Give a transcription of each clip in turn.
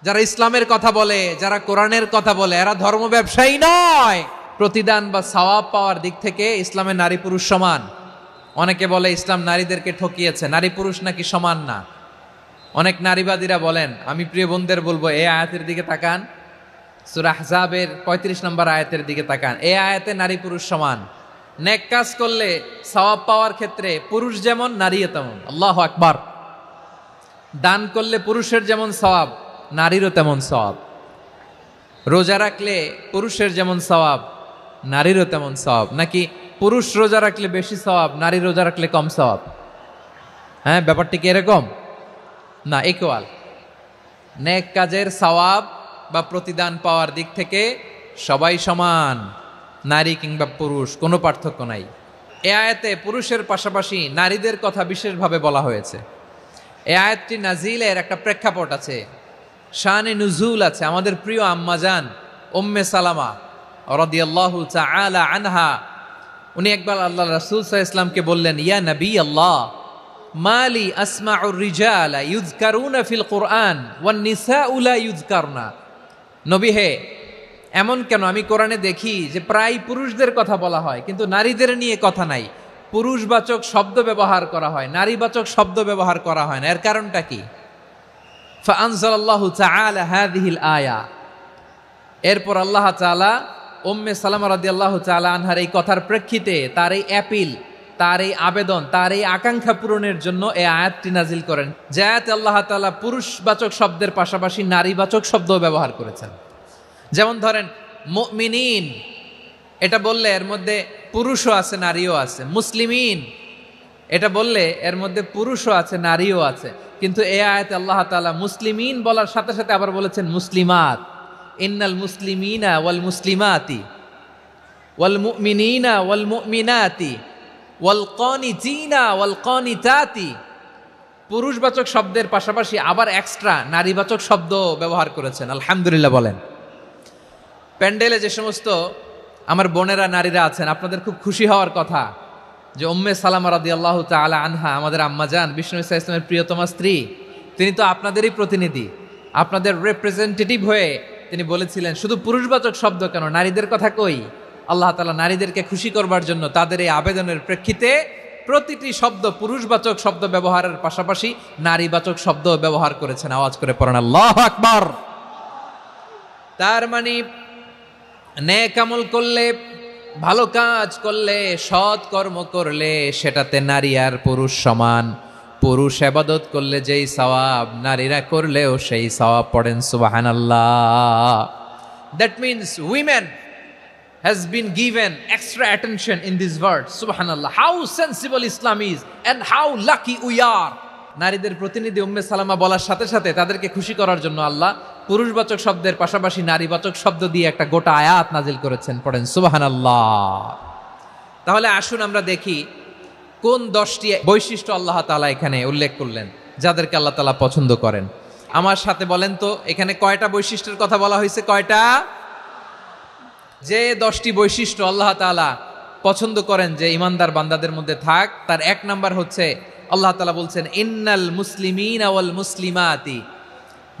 যারা ইসলামের কথা বলে, যারা কোরআনের কথা বলে, এরা ধর্ম ব্যবসায়ী নয়। প্রতিদান বা সওয়াব পাওয়ার দিক থেকে ইসলামে নারী পুরুষ সমান। অনেকে বলে ইসলাম নারীদেরকে ঠকিয়েছে, নারী পুরুষ নাকি সমান না। অনেক নারীবাদীরা বলেন, আমি প্রিয় বোনদের বলবো এই আয়াতের দিকে তাকান, সূরা আহজাবের 35 নম্বর আয়াতের দিকে তাকান। এই আয়াতে নারী পুরুষ সমান। নেক কাজ করলে সওয়াব পাওয়ার ক্ষেত্রে পুরুষ যেমন, নারীও তেমন। আল্লাহু আকবার। দান করলে পুরুষের যেমন সওয়াব, নারীরও তেমন সওয়াব। রোজা রাখলে পুরুষের যেমন সওয়াব, নারীরও তেমন সওয়াব। নাকি পুরুষ রোজা রাখলে বেশি সওয়াব, নারী রোজা রাখলে কম সওয়াব? হ্যাঁ, ব্যাপারটি কি এরকম না? ইকুয়াল। নেক কাজের সওয়াব বা প্রতিদান পাওয়ার দিক থেকে সবাই সমান, নারী কিংবা পুরুষ, কোনো পার্থক্য নাই। এ আয়াতে পুরুষের পাশাপাশি নারীদের কথা বিশেষভাবে বলা হয়েছে। এই আয়াতটি নাজিলের একটা প্রেক্ষাপট আছে, শানে নুজুল আছে। আমাদের প্রিয় আম্মাজান উম্মে সালামা রাদিয়াল্লাহু তাআলা আনহা, উনি একবার আল্লাহ রাসূল সাল্লাল্লাহু আলাইহি ওয়াসাল্লামকে বললেন, ইয়া নবী আল্লাহ, মালি আসমাউর রিজালা ইউযকারুনা ফিল কুরআন ওয়ান নিসাউ লা ইউযকারনা। নবী হে, এমন কেন আমি কোরআনে দেখি যে প্রায় পুরুষদের কথা বলা হয় কিন্তু নারীদের নিয়ে কথা নাই। পুরুষবাচক শব্দ ব্যবহার করা হয়, নারীবাচক শব্দ ব্যবহার করা হয় না। এর কারণটা কি? ফাআনজালাল্লাহু তাআলা হাযিহিল আয়া। এরপর আল্লাহ তাআলা উম্মে সালামা রাদিয়াল্লাহু তাআলা আনহার এই কথার প্রেক্ষিতে, তার এই অ্যাপিল, তার এই আবেদন, তার এই আকাঙ্ক্ষা পূরণের জন্য এই আয়াতটি নাজিল করেন। যে আয়াতে আল্লাহ তাআলা পুরুষবাচক শব্দের পাশাপাশি নারীবাচক শব্দ ব্যবহার করেছেন। যেমন ধরেন মুমিনিন, এটা বললে এর মধ্যে পুরুষও আছে নারীও আছে। মুসলিমিন, এটা বললে এর মধ্যে পুরুষও আছে নারীও আছে। কিন্তু এই আয়াতে আল্লাহ তাআলা মুসলিমিন বলার সাথে সাথে আবার বলেছেন মুসলিমাত। ইন্নাল মুসলিমিনা ওয়াল মুসলিমাতি ওয়াল মুমিনিনা ওয়াল মুমিনাতি ওয়াল কানিতিনা ওয়াল কানিতাতি। পুরুষবাচক শব্দের পাশাপাশি আবার এক্সট্রা নারীবাচক শব্দ ব্যবহার করেছেন। আলহামদুলিল্লাহ বলেন। প্যান্ডেলে যে সমস্ত আমার বোনেরা নারীরা আছেন, আপনাদের খুব খুশি হওয়ার কথা যে উম্মে সালামা রাদিয়াল্লাহু তাআলা আনহা, আমাদের আম্মাজান বিষ্ণু ইসা ইসলামের প্রিয়তমা স্ত্রী, তিনি তো আপনাদেরই প্রতিনিধি, আপনাদের রিপ্রেজেন্টেটিভ হয়ে তিনি বলেছিলেন শুধু পুরুষবাচক শব্দ কেন, নারীদের কথা কই। আল্লাহ তাআলা নারীদেরকে খুশি করবার জন্য তাদের এই আবেদনের প্রেক্ষিতে প্রতিটি শব্দ পুরুষবাচক শব্দ ব্যবহারের পাশাপাশি নারীবাচক শব্দ ব্যবহার করেছেন। আওয়াজ করে পড়েন আল্লাহু আকবার। তার মানে নেক আমল করলে, ভালো কাজ করলে, সৎ কর্ম করলে সেটাতে নারী আর পুরুষ সমান। পুরুষ ইবাদত করলে যেই সওয়াব, নারীরা করলেও সেই সওয়াব। পড়েন সুবহানাল্লাহ। That means women has been given extra attention in this verse. Subhanallah, how sensible Islam is and how lucky we are. নারীদের প্রতিনিধি উম্মে সালামা বলার সাথে সাথে তাদেরকে খুশি করার জন্য আল্লাহ পুরুষবাচক শব্দের পাশাপাশি নারীবাচক শব্দ দিয়ে একটা গোটা আয়াত নাজিল করেছেন। পড়েন সুবহানাল্লাহ। তাহলে আসুন আমরা দেখি কোন 10টি বৈশিষ্ট্য আল্লাহ তাআলা এখানে উল্লেখ করলেন যাদেরকে আল্লাহ তাআলা পছন্দ করেন। আমার সাথে বলেন তো, এখানে কয়টা বৈশিষ্ট্যের কথা বলা হয়েছে? কয়টা? যে 10টি বৈশিষ্ট্য আল্লাহ তাআলা পছন্দ করেন যে ইমানদার বান্দাদের মধ্যে থাক, তার 1 নাম্বার হচ্ছে আল্লাহ তাআলা বলছেন ইন্নাল মুসলিমিনা ওয়াল মুসলিমাতি,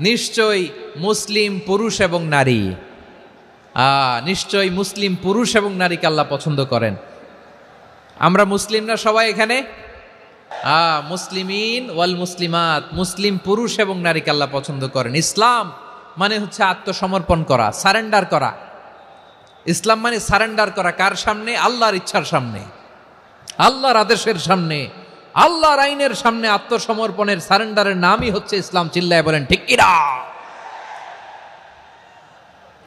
নিশ্চয়ই মুসলিম পুরুষ এবং নারী। নিশ্চয়ই মুসলিম পুরুষ এবং নারীকে আল্লাহ পছন্দ করেন। আমরা মুসলিম না সবাই এখানে? মুসলিমিন ওয়াল মুসলিমাত, মুসলিম পুরুষ এবং নারীকে আল্লাহ পছন্দ করেন। ইসলাম মানে হচ্ছে আত্মসমর্পণ করা, সারেন্ডার করা। ইসলাম মানে সারেন্ডার করা। কার সামনে? আল্লাহর ইচ্ছার সামনে, আল্লাহর আদেশের সামনে, আল্লাহর আইনের সামনে আত্মসমর্পণের, সারেন্ডারের নামই হচ্ছে ইসলাম। চিল্লায় বলেন ঠিক কিনা?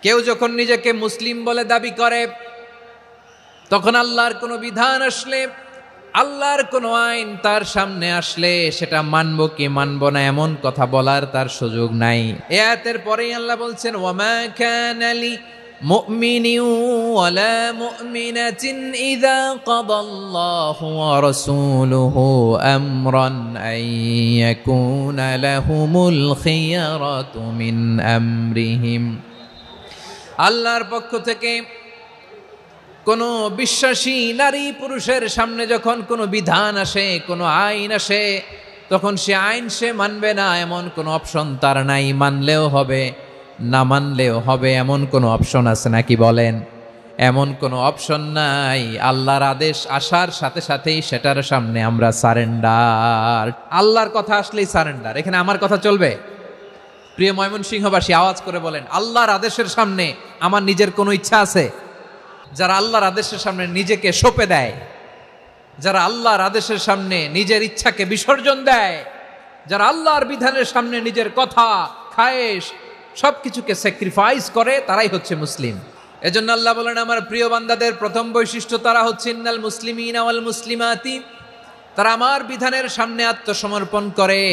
কেউ যখন নিজেকে মুসলিম বলে দাবি করে, তখন আল্লাহর কোনো বিধান আসলে, আল্লাহর কোনো আইন তার সামনে আসলে সেটা মানবো কি মানবো না এমন কথা বলার তার সুযোগ নাই। এই আয়াতের পরেই আল্লাহ বলছেন ওয়ামা কানা লি মুমিনিন ওয়ালা মুমিনাতিন ইযা কাদাল্লাহু ওয়া রাসূলুহু আমরান আন ইয়াকুনা লাহুমুল খিয়ারাতু মিন আমরিহিম। আল্লাহর পক্ষ থেকে কোনো বিশ্বাসী নারী পুরুষের সামনে যখন কোনো বিধান আসে, কোনো আইন আসে, তখন সে আইন সে মানবে না এমন কোনো অপশন তার নাই, মানলেও হবে না মানলেও হবে এমন কোনো অপশন আছে নাকি বলেন? এমন কোনো অপশন নাই। আল্লাহর আদেশ আসার সাথে সাথেই সেটার সামনে আমরা সারেন্ডার। আল্লাহর কথা আসলেই সারেন্ডার। এখানে আমার কথা চলবে? প্রিয় ময়মনসিংহবাসী আওয়াজ করে বলেন, আল্লাহর আদেশের সামনে আমার নিজের কোনো ইচ্ছা আছে? যারা আল্লাহর আদেশের সামনে নিজেকে সঁপে দেয়, যারা আল্লাহর আদেশের সামনে নিজের ইচ্ছাকে বিসর্জন দেয়, যারা আল্লাহর বিধানের সামনে নিজের কথা খায়েশ সবকিছুকে স্যাক্রিফাইস করে, তারাই হচ্ছে মুসলিম। এজন্য আল্লাহ বলেন, আমার প্রিয় বান্দাদের প্রথম বৈশিষ্ট্য তারা হচ্ছে ইন্নাল মুসলিমিনা ওয়াল মুসলিমাতি, তারা আমার বিধানের সামনে আত্মসমর্পণ করে,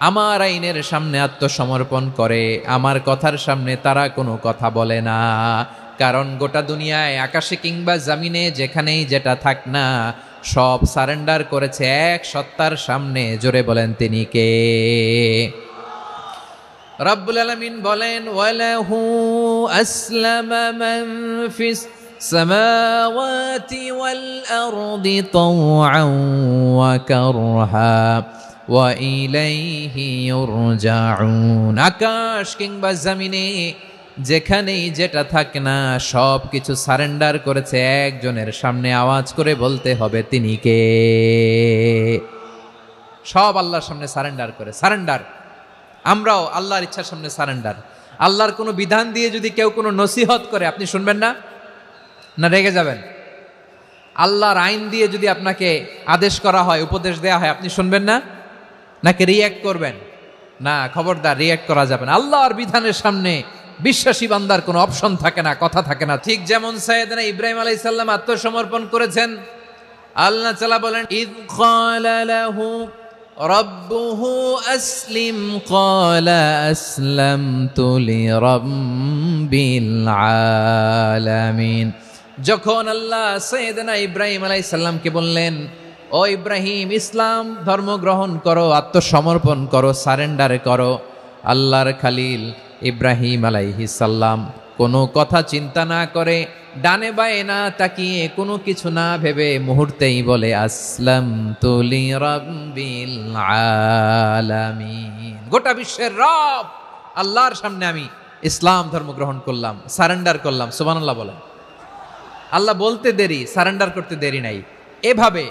আমার আইনের সামনে আত্মসমর্পণ করে, আমার কথার সামনে তারা কোনো কথা বলে না। কারণ গোটা দুনিয়ায় আকাশে কিংবা জামিনে যেখানেই যেটা থাক না, সব সারেন্ডার করেছে এক সত্তার সামনে। জোরে বলেন তিনি কে? রব্বুল আলামিন বলেন, ওয়ালাহু আসলামা মান ফিস সামাওয়াতি ওয়াল আরদি তাওআন ওয়া কারহা ওয়া ইলাইহি ইউরজাউন। আকাশ কিংবা জমিনে যেখানেই যেটা থাক না, সব কিছু সারেন্ডার করেছে একজনের সামনে। আওয়াজ করে বলতে হবে তিনি কে? সব আল্লাহর সামনে সারেন্ডার করে। সারেন্ডার। আমরাও আল্লাহর ইচ্ছার সামনে সারেন্ডার। আল্লাহর কোনো বিধান দিয়ে যদি কেউ কোনো নসিহত করে, আপনি শুনবেন না? না রেগে যাবেন? আল্লাহর আইন দিয়ে যদি আপনাকে আদেশ করা হয়, উপদেশ দেয়া হয়, আপনি শুনবেন না? নাকি রিয়্যাক্ট করবেন? না, খবরদার, রিয়্যাক্ট করা যাবে না। আল্লাহর বিধানের সামনে বিশ্বাসী বান্দার কোনো অপশন থাকে না, কথা থাকে না। ঠিক যেমন সাইয়েদনা ইব্রাহিম আলাইহিস সালাম আত্মসমর্পণ করেছেন। আল্লাহ তাআলা বলেন, ইয ক্বালা লাহু রাব্বুহু আসলিম ক্বালা আসলামতু লিরাব্বিল আলামিন। যখন আল্লাহ সাইয়েদনা ইব্রাহিম আলাইহিস সালামকে বললেন, ও ইব্রাহিম, ইসলাম ধর্ম গ্রহণ করো, আত্মসমর্পণ করো, সারেন্ডার করো, আল্লাহর খালিল ইব্রাহিম আলাইহিস সালাম কোনো কথা চিন্তা না করে, ডানে বায়ে না তাকিয়ে, কোনো কিছু না ভেবে মুহূর্তেই বলে, আসলামতু লিরাব্বিল আলামিন। গোটা বিশ্বের রব আল্লাহর সামনে আমি ইসলাম ধর্ম গ্রহণ করলাম, সারেন্ডার করলাম। সুবহানাল্লাহ বলেন। আল্লাহ বলতে দেরি, সারেন্ডার করতে দেরি নাই। এভাবে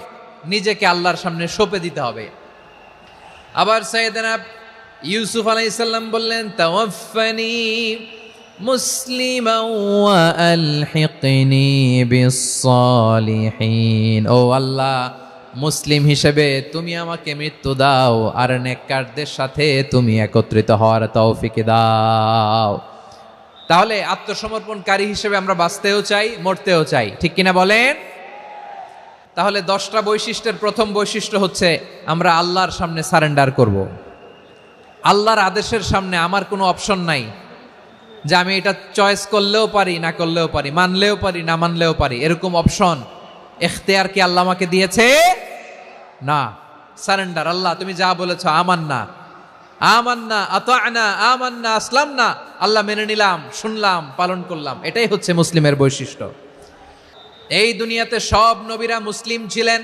নিজেকে আল্লাহর সামনে সঁপে দিতে হবে। আবার সাইয়েদনা ইউসুফ আলাইহিস সালাম বললেন, তাওয়াফফানি মুসলিমান ওয়া আলহিকনি বিস-সালিহিন। ও আল্লাহ, মুসলিম হিসেবে তুমি আমাকে মৃত্যু দাও, আর নেককারদের সাথে তুমি একত্রিত হওয়ার তৌফিক দাও। তাহলে আত্মসমর্পণকারী হিসেবে আমরা বাঁচতেও চাই, মরতেও চাই, ঠিক কিনা বলেন? তাহলে 10টা বৈশিষ্ট্যের প্রথম বৈশিষ্ট্য হচ্ছে আমরা আল্লাহর সামনে সারেন্ডার করব। আল্লাহর আদেশের সামনে আমার কোনো অপশন নাই যে আমি এটা চয়েস করলেও পারি, না করলেও পারি, মানলেও পারি, না মানলেও পারি, এরকম অপশন এখতিয়ার কি আল্লাহ আমাকে দিয়েছে? না। সারেন্ডার। আল্লাহ তুমি যা বলেছ, আমান্না আমান্না আতা'না আমান্না আসলামনা, আল্লাহ মেনে নিলাম, শুনলাম, পালন করলাম। এটাই হচ্ছে মুসলিমের বৈশিষ্ট্য। এই দুনিয়াতে সব নবীরা মুসলিম ছিলেন।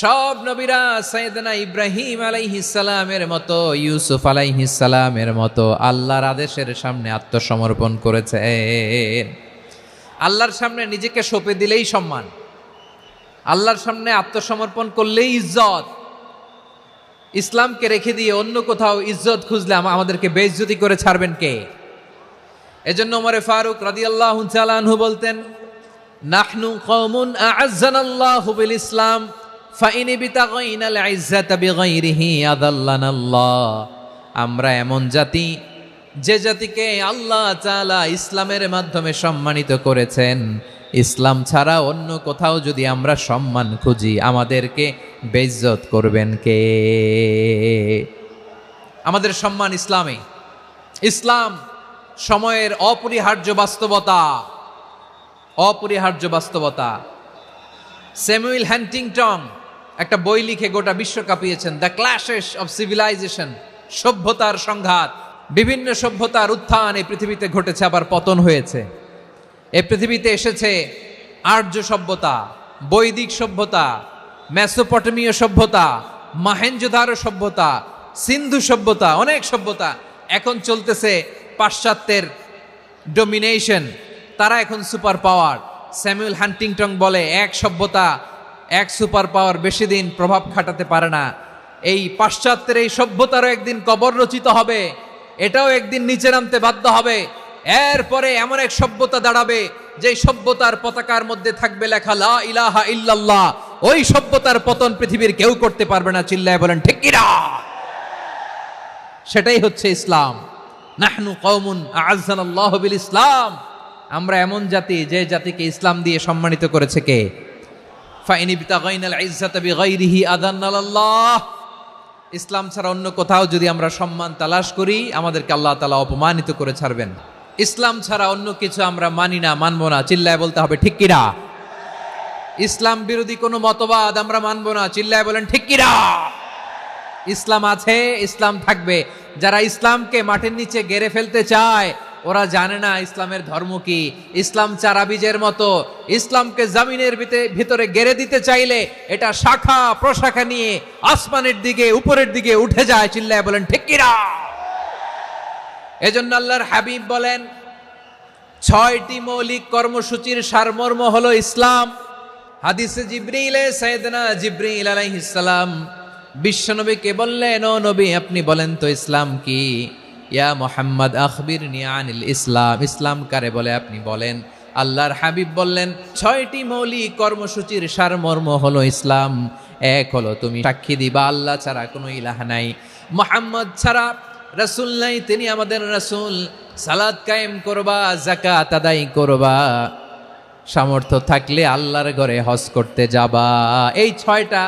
সব নবীরা সাইয়েদনা ইব্রাহিম আলাইহিস সালামের মতো, ইউসুফ আলাইহিস সালামের মতো আল্লাহর আদেশের সামনে আত্মসমর্পণ করেছেন। আল্লাহর সামনে নিজেকে সঁপে দিলেই সম্মান, আল্লাহর সামনে আত্মসমর্পণ করলেই ইজ্জত। ইসলামকে রেখে দিয়ে অন্য কোথাও ইজ্জত খুঁজলে আমাদেরকে বেইজ্জতি করে ছাড়বেন কে? এজন্য ওমর ফারুক রাদিয়াল্লাহু তাআলা আনহু বলতেন, নাহনু কওমুন আ'আজ্জানাল্লাহু বিল ইসলাম ফাইন বিতাগাইনাল ইজ্জাতা বিগাইরিহি আযাল্লানাল্লাহ। আমরা এমন জাতি, যে জাতিকে আল্লাহ তাআলা ইসলামের মাধ্যমে সম্মানিত করেছেন। ইসলাম ছাড়া অন্য কোথাও যদি আমরা সম্মান খুঁজি, আমাদেরকে বেইজ্জত করবেন কে? আমাদের সম্মান ইসলামে। ইসলাম সময়ের অপরিহার্য বাস্তবতা, অপরিহার্য বাস্তবতা। স্যামুয়েল হ্যান্টিংটন একটা বই লিখে গোটা বিশ্ব কাঁপিয়েছেন, দ্য ক্ল্যাশেস অফ সিভিলাইজেশন, সভ্যতার সংঘাত। বিভিন্ন সভ্যতার উত্থান এই পৃথিবীতে ঘটেছে, আবার পতন হয়েছে। এই পৃথিবীতে এসেছে আর্য সভ্যতা, বৈদিক সভ্যতা, মেসোপটেমীয় সভ্যতা, মহেঞ্জোদারো সভ্যতা, সিন্ধু সভ্যতা, অনেক সভ্যতা। এখন চলতেছে পাশ্চাত্যের ডোমিনেশন, তারা এখন সুপার পাওয়ার। স্যামুয়েল হান্টিংটন বলে এক সভ্যতা, এক সুপার পাওয়ার বেশি দিন প্রভাব খাটাতে পারে না। এই পাশ্চাত্যের এই সভ্যতারও একদিন কবর রচিত হবে, এটাও একদিন নিচে নামতে বাধ্য হবে। এরপরে এমন এক সভ্যতা দাঁড়াবে যে সভ্যতার পতাকার মধ্যে থাকবে লেখা লা ইলাহা ইল্লাল্লাহ। ওই সভ্যতার পতন পৃথিবীর কেউ করতে পারবে না, চিল্লায় বলেন ঠিক কিনা? সেটাই হচ্ছে ইসলাম। নাহনু কওমুন আ'আজ্জানাল্লাহু বিল ইসলাম, আমরা এমন জাতি যে জাতিকে ইসলাম দিয়ে সম্মানিত করেছে কে? ফাইন ইবতাগাইনাল ইজ্জাতা বিগাইরিহি আযান্নাল্লাহ, ইসলাম ছাড়া অন্য কোথাও যদি আমরা সম্মান তালাশ করি আমাদেরকে আল্লাহ তাআলা অপমানিত করে ছাড়বেন। ইসলাম ছাড়া অন্য কিছু আমরা মানি না, মানবো না, চিল্লায় বলতে হবে ঠিক কিনা? ইসলাম বিরোধী কোনো মতবাদ আমরা মানবো না, চিল্লায় বলেন ঠিক কিনা? ইসলাম আছে, ইসলাম থাকবে। যারা ইসলামকে মাটির নিচে গেড়ে ফেলতে চায় ওরা জানে না ইসলামের ধর্ম কি। ইসলাম চারা বীজের মতো, ইসলামকে জমিনের ভিতরে গেড়ে দিতে চাইলে এটা শাখা প্রশাখা নিয়ে আসমানের দিকে উপরের দিকে উঠে যায়, চিল্লায় বলেন ঠিক কিনা? এজন্য আল্লাহর হাবিব বলেন 6টি মৌলিক কর্মসূচির সারমর্ম হলো ইসলাম। হাদিসে জিবরিলে সাইয়েদনা জিবরিল আলাইহিস সালাম বিশ্বনবীকে বললেন, ও নবী আপনি বলেন তো ইসলাম কি? ইয়া মুহাম্মদ আখবিরনি আনিল ইসলাম, ইসলাম কারে বলে আপনি বলেন। আল্লাহর হাবিব বললেন 6টি মৌলিক কর্মসূচির সারমর্ম হলো ইসলাম। এক হলো তুমি সাক্ষী দিবা আল্লাহ ছাড়া কোনো ইলাহ নাই, মুহাম্মদ ছাড়া রাসূল নাই, তিনি আমাদের রাসূল। সালাত কায়েম করবা, যাকাত আদায় করবা, সামর্থ্য থাকলে আল্লাহর ঘরে হজ করতে যাবা। এই 6টা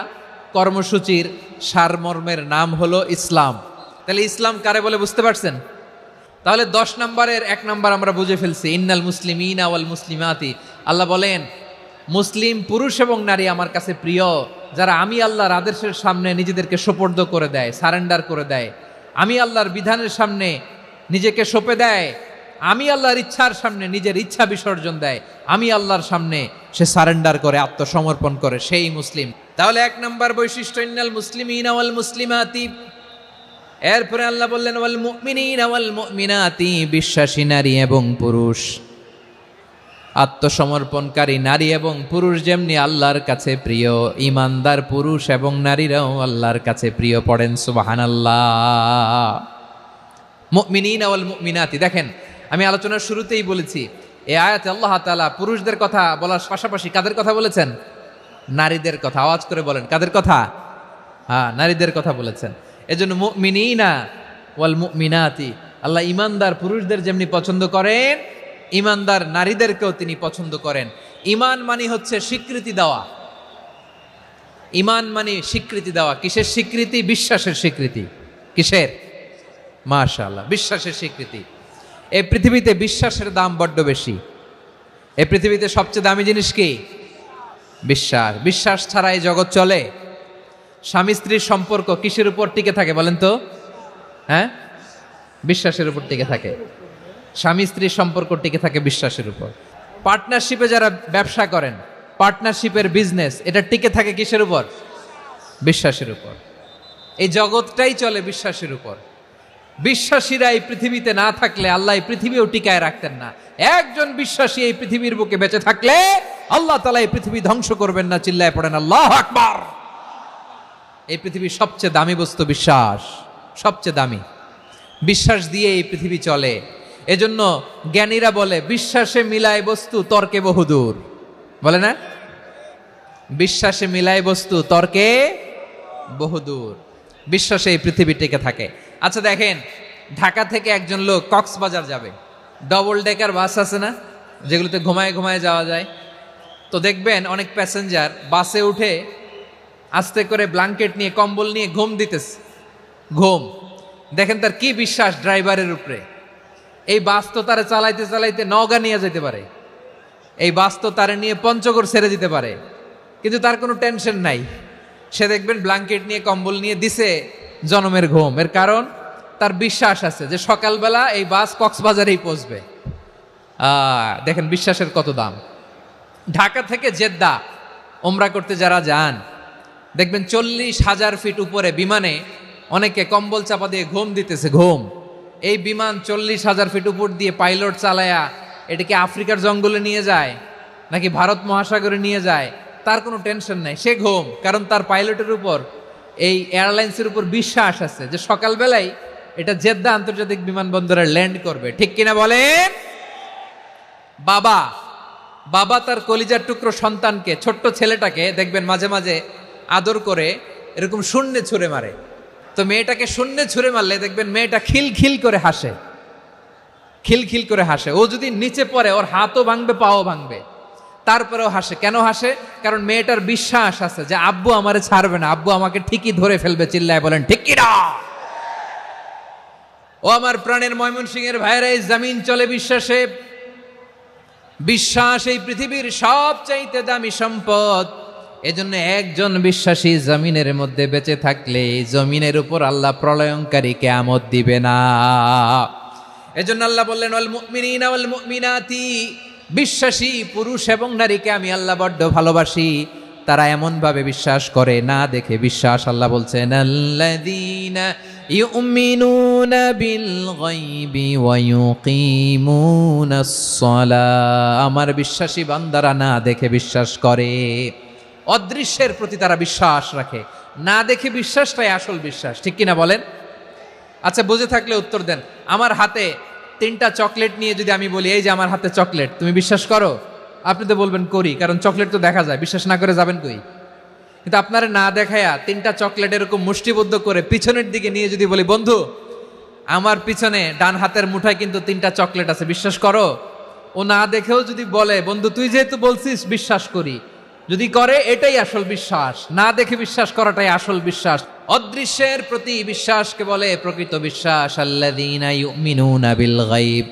কর্মসূচির সারমর্মের নাম হলো ইসলাম। তাহলে ইসলাম কারে বলে বুঝতে পারছেন? তাহলে 10 নম্বরের 1 নম্বর আমরা বুঝে ফেলছি, ইন্নাল মুসলিমিনা ওয়াল মুসলিমাতি। আল্লাহ বলেন মুসলিম পুরুষ এবং নারী আমার কাছে প্রিয়, যারা আমি আল্লাহর আদেশের সামনে নিজেদেরকে সোপর্দ করে দেয়, সারেন্ডার করে দেয়, আমি আল্লাহর বিধানের সামনে নিজেকে সঁপে দেয়, আমি আল্লাহর ইচ্ছার সামনে নিজের ইচ্ছা বিসর্জন দেয়, আমি আল্লাহর সামনে সে সারেন্ডার করে, আত্মসমর্পণ করে, সেই মুসলিম। তাহলে 1 নম্বর বৈশিষ্ট্য ইন্নাল মুসলিমিনা ওয়াল মুসলিমাতি। এরপরে আল্লাহ বললেন ওয়াল মুমিনিনা ওয়াল মুমিনাতি, বিশ্বাসী নারী এবং পুরুষ, আত্মসমর্পণকারী নারী এবং পুরুষ যেমনি আল্লাহর কাছে প্রিয়, ইমানদার পুরুষ এবং নারীরাও আল্লাহর কাছে প্রিয়। পড়েন সুবহানাল্লাহ। মুমিনিনা ওয়াল মুমিনাতি। দেখেন আমি আলোচনার শুরুতেই বলেছি এই আয়াতে আল্লাহ তাআলা পুরুষদের কথা বলার পাশাপাশি কাদের কথা বলেছেন? নারীদের কথা। আওয়াজ করে বলেন কাদের কথা? হ্যাঁ, নারীদের কথা বলেছেন। এজন্য মুমিনিনা ওয়াল মুমিনাতি, আল্লাহ ইমানদার পুরুষদের যেমনি পছন্দ করেন ইমানদার নারীদেরকেও তিনি পছন্দ করেন। ঈমান মানে হচ্ছে স্বীকৃতি দেওয়া। ঈমান মানে স্বীকৃতি দেওয়া। কিসের স্বীকৃতি? বিশ্বাসের স্বীকৃতি। কিসের? মাশাআল্লাহ, বিশ্বাসের স্বীকৃতি। এই পৃথিবীতে বিশ্বাসের দাম বড্ড বেশি। এই পৃথিবীতে সবচেয়ে দামি জিনিস কি? বিশ্বাস। বিশ্বাস ছাড়া এই জগৎ চলে? স্বামী স্ত্রীর সম্পর্ক কিসের উপর টিকে থাকে বলেন তো? হ্যাঁ, বিশ্বাসের উপর টিকে থাকে। স্বামী স্ত্রীর সম্পর্ক টিকে থাকে বিশ্বাসের উপর। পার্টনারশিপে যারা ব্যবসা করেন, পার্টনারশিপের বিজনেস, এটা টিকে থাকে কিসের উপর? বিশ্বাসের উপর। এই জগৎটাই চলে বিশ্বাসের উপর। বিশ্বাসীরা এই পৃথিবীতে না থাকলে আল্লাহ এই পৃথিবীও টিকায় রাখতেন না। একজন বিশ্বাসী এই পৃথিবীর বুকে বেঁচে থাকলে আল্লাহ তাআলা এই পৃথিবী ধ্বংস করবেন না। চিল্লায় পড়েন আল্লাহু আকবার। এই পৃথিবীর সবচেয়ে দামি বস্তু বিশ্বাস, সবচেয়ে দামি। বিশ্বাস দিয়ে এই পৃথিবী চলে। এজন্য জ্ঞানীরা বলে বিশ্বাসে মিলায় বস্তু তর্কে বহুদূর। বলে না? বিশ্বাসে মিলায় বস্তু তর্কে বহুদূর। বিশ্বাসে এই পৃথিবী টিকে থাকে। আচ্ছা দেখেন, ঢাকা থেকে একজন লোক কক্সবাজার যাবে, ডবল ডেকার বাস আছে না যেগুলোতে ঘুমায় ঘুমায় যাওয়া যায়, তো দেখবেন অনেক প্যাসেঞ্জার বাসে উঠে আস্তে করে ব্ল্যাঙ্কেট নিয়ে কম্বল নিয়ে ঘুম দিতেছে। ঘুম দেখেন তার কি বিশ্বাস ড্রাইভারের উপরে। এই বাস তো তারা চালাইতে চালাইতে নওগাঁ নিয়ে যেতে পারে, এই বাস তো তারা নিয়ে পঞ্চগড় ছেড়ে দিতে পারে, কিন্তু তার কোনো টেনশন নাই। সে দেখবেন ব্ল্যাঙ্কেট নিয়ে কম্বল নিয়ে দিছে জনমের ঘুম। এর কারণ তার বিশ্বাস আছে যে সকালবেলা এই বাস কক্সবাজারেই পৌঁছবে। দেখেন বিশ্বাসের কত দাম। ঢাকা থেকে জেদ্দা ওমরা করতে যারা যান, দেখবেন 40,000 ফিট উপরে বিমানে অনেকে কম্বল চাপা দিয়ে ঘুম দিতেছে, ঘুম। এই বিমান 40,000 ফিট উপর দিয়ে পাইলট চালায়া এটাকে আফ্রিকার জঙ্গলে নিয়ে যায় নাকি ভারত মহাসাগরে নিয়ে যায়, তার কোনো টেনশন নাই, সে ঘুম। কারণ তার পাইলটের উপর, এই এয়ারলাইন্সের উপর বিশ্বাস আছে যে সকালবেলায় এটা জেদ্দা আন্তর্জাতিক বিমানবন্দরে ল্যান্ড করবে। ঠিক কিনা বলেন? বাবা বাবা তার কলিজার টুকরো সন্তানকে, ছোট্ট ছেলেটাকে দেখবেন মাঝে মাঝে আদর করে এরকম শূন্যে ছুঁড়ে মারে। তো মেয়েটাকে শূন্যে ছুঁড়ে মারলে দেখবেন মেয়েটা খিলখিল করে হাসে, খিলখিল করে হাসে। ও যদি নিচে পড়ে ওর হাতও ভাঙবে, পাও ভাঙবে, তারপরেও হাসে। কেন হাসে? কারণ মেয়েটার বিশ্বাস আছে যে আব্বু আমারে ছাড়বে না, আব্বু আমাকে ঠিকই ধরে ফেলবে। চিল্লায় বলেন ঠিক কিনা? ও আমার প্রাণের ময়মনসিংহের ভাইরা, এই জমিন চলে বিশ্বাসে। বিশ্বাস এই পৃথিবীর সবচাইতে দামি সম্পদ। এজন্য একজন বিশ্বাসী জমিনের মধ্যে বেঁচে থাকলে জমিনের উপর আল্লাহ প্রলয়ঙ্কারী কিয়ামত দিবে না। এজন্য আল্লাহ বললেন ওয়াল মুমিনিনা ওয়াল মুমিনাতি, বিশ্বাসী পুরুষ এবং নারীকে আমি আল্লাহ বড্ড ভালোবাসি। তারা এমন ভাবে বিশ্বাস করে, না দেখে বিশ্বাস। আল্লাহ বলছেন আল্লাযীনা ইউমিনুনা বিল গায়বি ওয়া ইউকিমুনাস সালাহ, আমার বিশ্বাসী বান্দারা না দেখে বিশ্বাস করে। অদৃশ্যের প্রতি তারা বিশ্বাস রাখে, না দেখে বিশ্বাসটাই আসল বিশ্বাস। ঠিক কিনা বলেন? আচ্ছা, বুঝে থাকলে উত্তর দেন। আমার হাতে 3টা চকলেট নিয়ে যদি আমি বলি এই যে আমার হাতে চকলেট, তুমি বিশ্বাস করো? আপনি তো বলবেন করি, কারণ চকলেট তো দেখা যায়। বিশ্বাস না করে যাবেন কই? কিন্তু আপনারা না দেখায়া 3টা চকলেট এরকম মুষ্টিবদ্ধ করে পিছনের দিকে নিয়ে যদি বলি বন্ধু আমার পিছনে ডান হাতের মুঠায় কিন্তু 3টা চকলেট আছে, বিশ্বাস করো? ও না দেখেও যদি বলে বন্ধু তুই যেহেতু বলছিস বিশ্বাস করি, যদি করে এটাই আসল বিশ্বাস। না দেখে বিশ্বাস করাটাই আসল বিশ্বাস। অদৃশ্যের প্রতি বিশ্বাসকে বলে প্রকৃত বিশ্বাস। আল্লাযীনা ইউমিনুনা বিল গায়ব,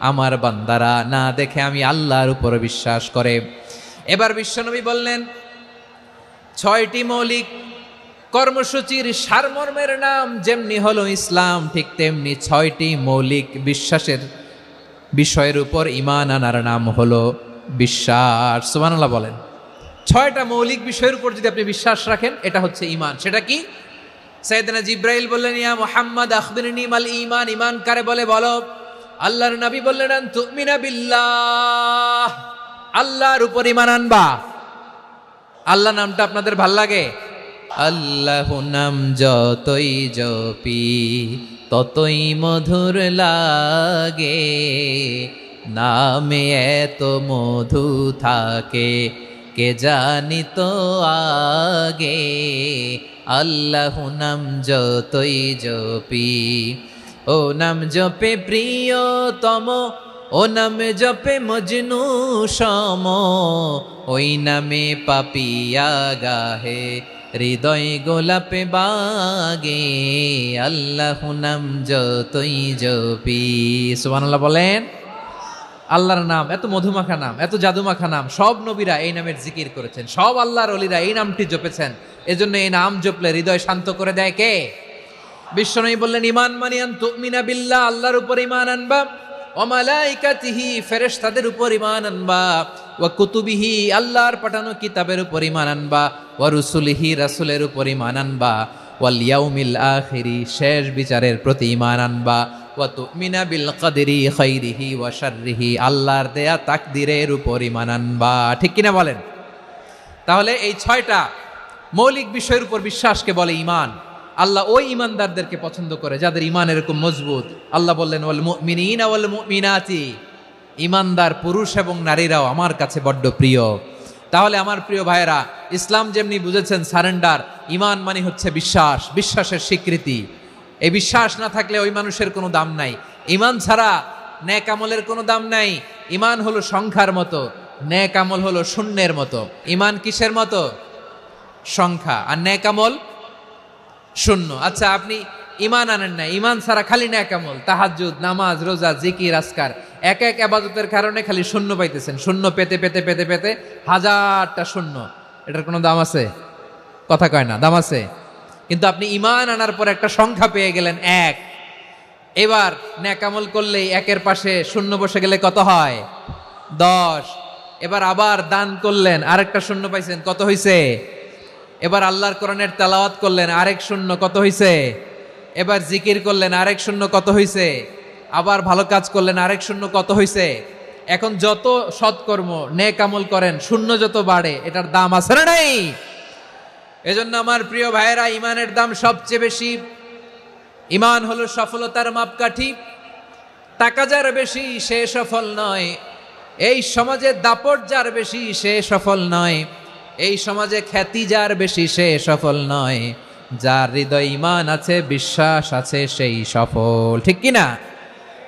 আমার বান্দারা না দেখে আমি আল্লাহর উপর বিশ্বাস করে। এবার বিশ্বনবী বললেন 6টি মৌলিক কর্মসূচির সারমর্মের নাম যেমনি হলো ইসলাম, ঠিক তেমনি 6টি মৌলিক বিশ্বাসের বিষয়ের উপর ঈমান আনার নাম হলো বিশ্বাস। সুবহানাল্লাহ বলেন। 6টা মৌলিক বিষয়ের উপর যদি আপনি বিশ্বাস রাখেন এটা হচ্ছে ঈমান। সেটা কি? সাইয়েদনা জিব্রাইল বললেন ইয়া মুহাম্মদ আখবিরনি মাল ঈমান, ঈমান কারে বলে বলো। আল্লাহর নবী বললেন আন তুমিনা বিল্লাহ, আল্লাহর উপর ঈমান আনবা। আল্লাহ নামটা আপনাদের ভাল লাগে? আল্লাহ নাম যতই জপি ততই মধুর লাগে, নামে এত মধু থাকে কে জানি তো আগে। আল্লাহ নাম যতই জপি, ও নাম জপে প্রিয়তম, ও নামে জপে মজনু সম, ওই নামে পাপিয়া গাহে হৃদয় গোলাপে বাগে। আল্লাহ নাম যতই জপি। সুবহানাল্লাহ বলেন। আল্লাহর নাম এত মধুমাখা নাম, এত জাদুমাখা নাম, সব নবীরা এই নামের জিকির করেছেন, সব আল্লাহর ওলিরা এই নামটি জপেছেন। এজন্য এই নাম জপলে হৃদয় শান্ত করে দেয় কে? বিশ্বনবী বললেন ঈমান মানিয়ান তুমিনা বিল্লাহ, আল্লাহর উপর ঈমান আনবা, ওয়া মালাইকাতিহি ফেরেশতাদের উপর ঈমান আনবা, ওয়া কুতুবিহি আল্লাহর পাঠানো কিতাবের উপর ঈমান আনবা, ওয়া রুসুলিহি রাসূলের উপর ঈমান আনবা, ওয়াল ইয়াউমিল আখিরি শেষ বিচারের প্রতি ঈমান আনবা, ওয়া তুমিনা বিল কদরি খাইরিহি ওয়া শাররিহি আল্লাহর দেয়া তাকদীরের উপর ঈমান আনবা। ঠিক কিনা বলেন? তাহলে এই 6টা মৌলিক বিষয়ের উপর বিশ্বাসকে বলে ঈমান। আল্লাহ ওই ঈমানদারদেরকে পছন্দ করে যাদের ঈমান এরকম মজবুত। আল্লাহ বললেন ওয়াল মুমিনিনা ওয়াল মুমিনাতি, ঈমানদার পুরুষ এবং নারীরাও আমার কাছে বড্ড প্রিয়। তাহলে আমার প্রিয় ভাইয়েরা, ইসলাম যেমনি বুঝেছেন সারেন্ডার, ঈমান মানে হচ্ছে বিশ্বাস, বিশ্বাসের স্বীকৃতি। এই বিশ্বাস না থাকলে ওই মানুষের কোনো দাম নাই। ঈমান ছাড়া নেক আমলের কোনো দাম নাই। ঈমান হলো সংখ্যার মতো, নেক আমল হলো শূন্যের মতো। ঈমান কিসের মতো? সংখ্যা, আর নেক আমল শূন্য। আচ্ছা, আপনি ঈমান আনেন না, ঈমান ছাড়া খালি নেক আমল, তাহাজ্জুদ, নামাজ, রোজা, জিকির, আজকার, এক এক ইবাদতের কারণে খালি শূন্য পাইতেছেন। শূন্য পেতে পেতে পেতে পেতে হাজারটা শূন্য। এটার কোনো দাম আছে? কথা কয় না, দাম আছে। কিন্তু আপনি ঈমান আনার পর একটা সংখ্যা পেয়ে গেলেন 1। এবার নেক আমল করলেই 1-এর পাশে শূন্য বসে গেলে কত হয়? 10। এবার আবার দান করলেন, আরেকটা শূন্য পাইছেন, কত হইছে? এবার আল্লাহর কোরআনের তেলাওয়াত করলেন, আরেক শূন্য কত হইছে? এবার জিকির করলেন, আরেক শূন্য কত হইছে? আবার ভালো কাজ করলেন, আরেক শূন্য কত হইছে? এখন যত সৎকর্ম নেক আমল করেন, শূন্য যত বাড়ে, এটার দাম আছে না নাই? এজন্য আমার প্রিয় ভাইয়েরা, ইমানের দাম সবচেয়ে বেশি। ইমান হলো সফলতার মাপকাঠি। টাকা যার বেশি সে সফল নয়, এই সমাজে দাপট যার বেশি সে সফল নয়, এই সমাজে খ্যাতি যার বেশি সে সফল নয়, যার হৃদয় ঈমান আছে, বিশ্বাস আছে, সেই সফল। ঠিক কি না?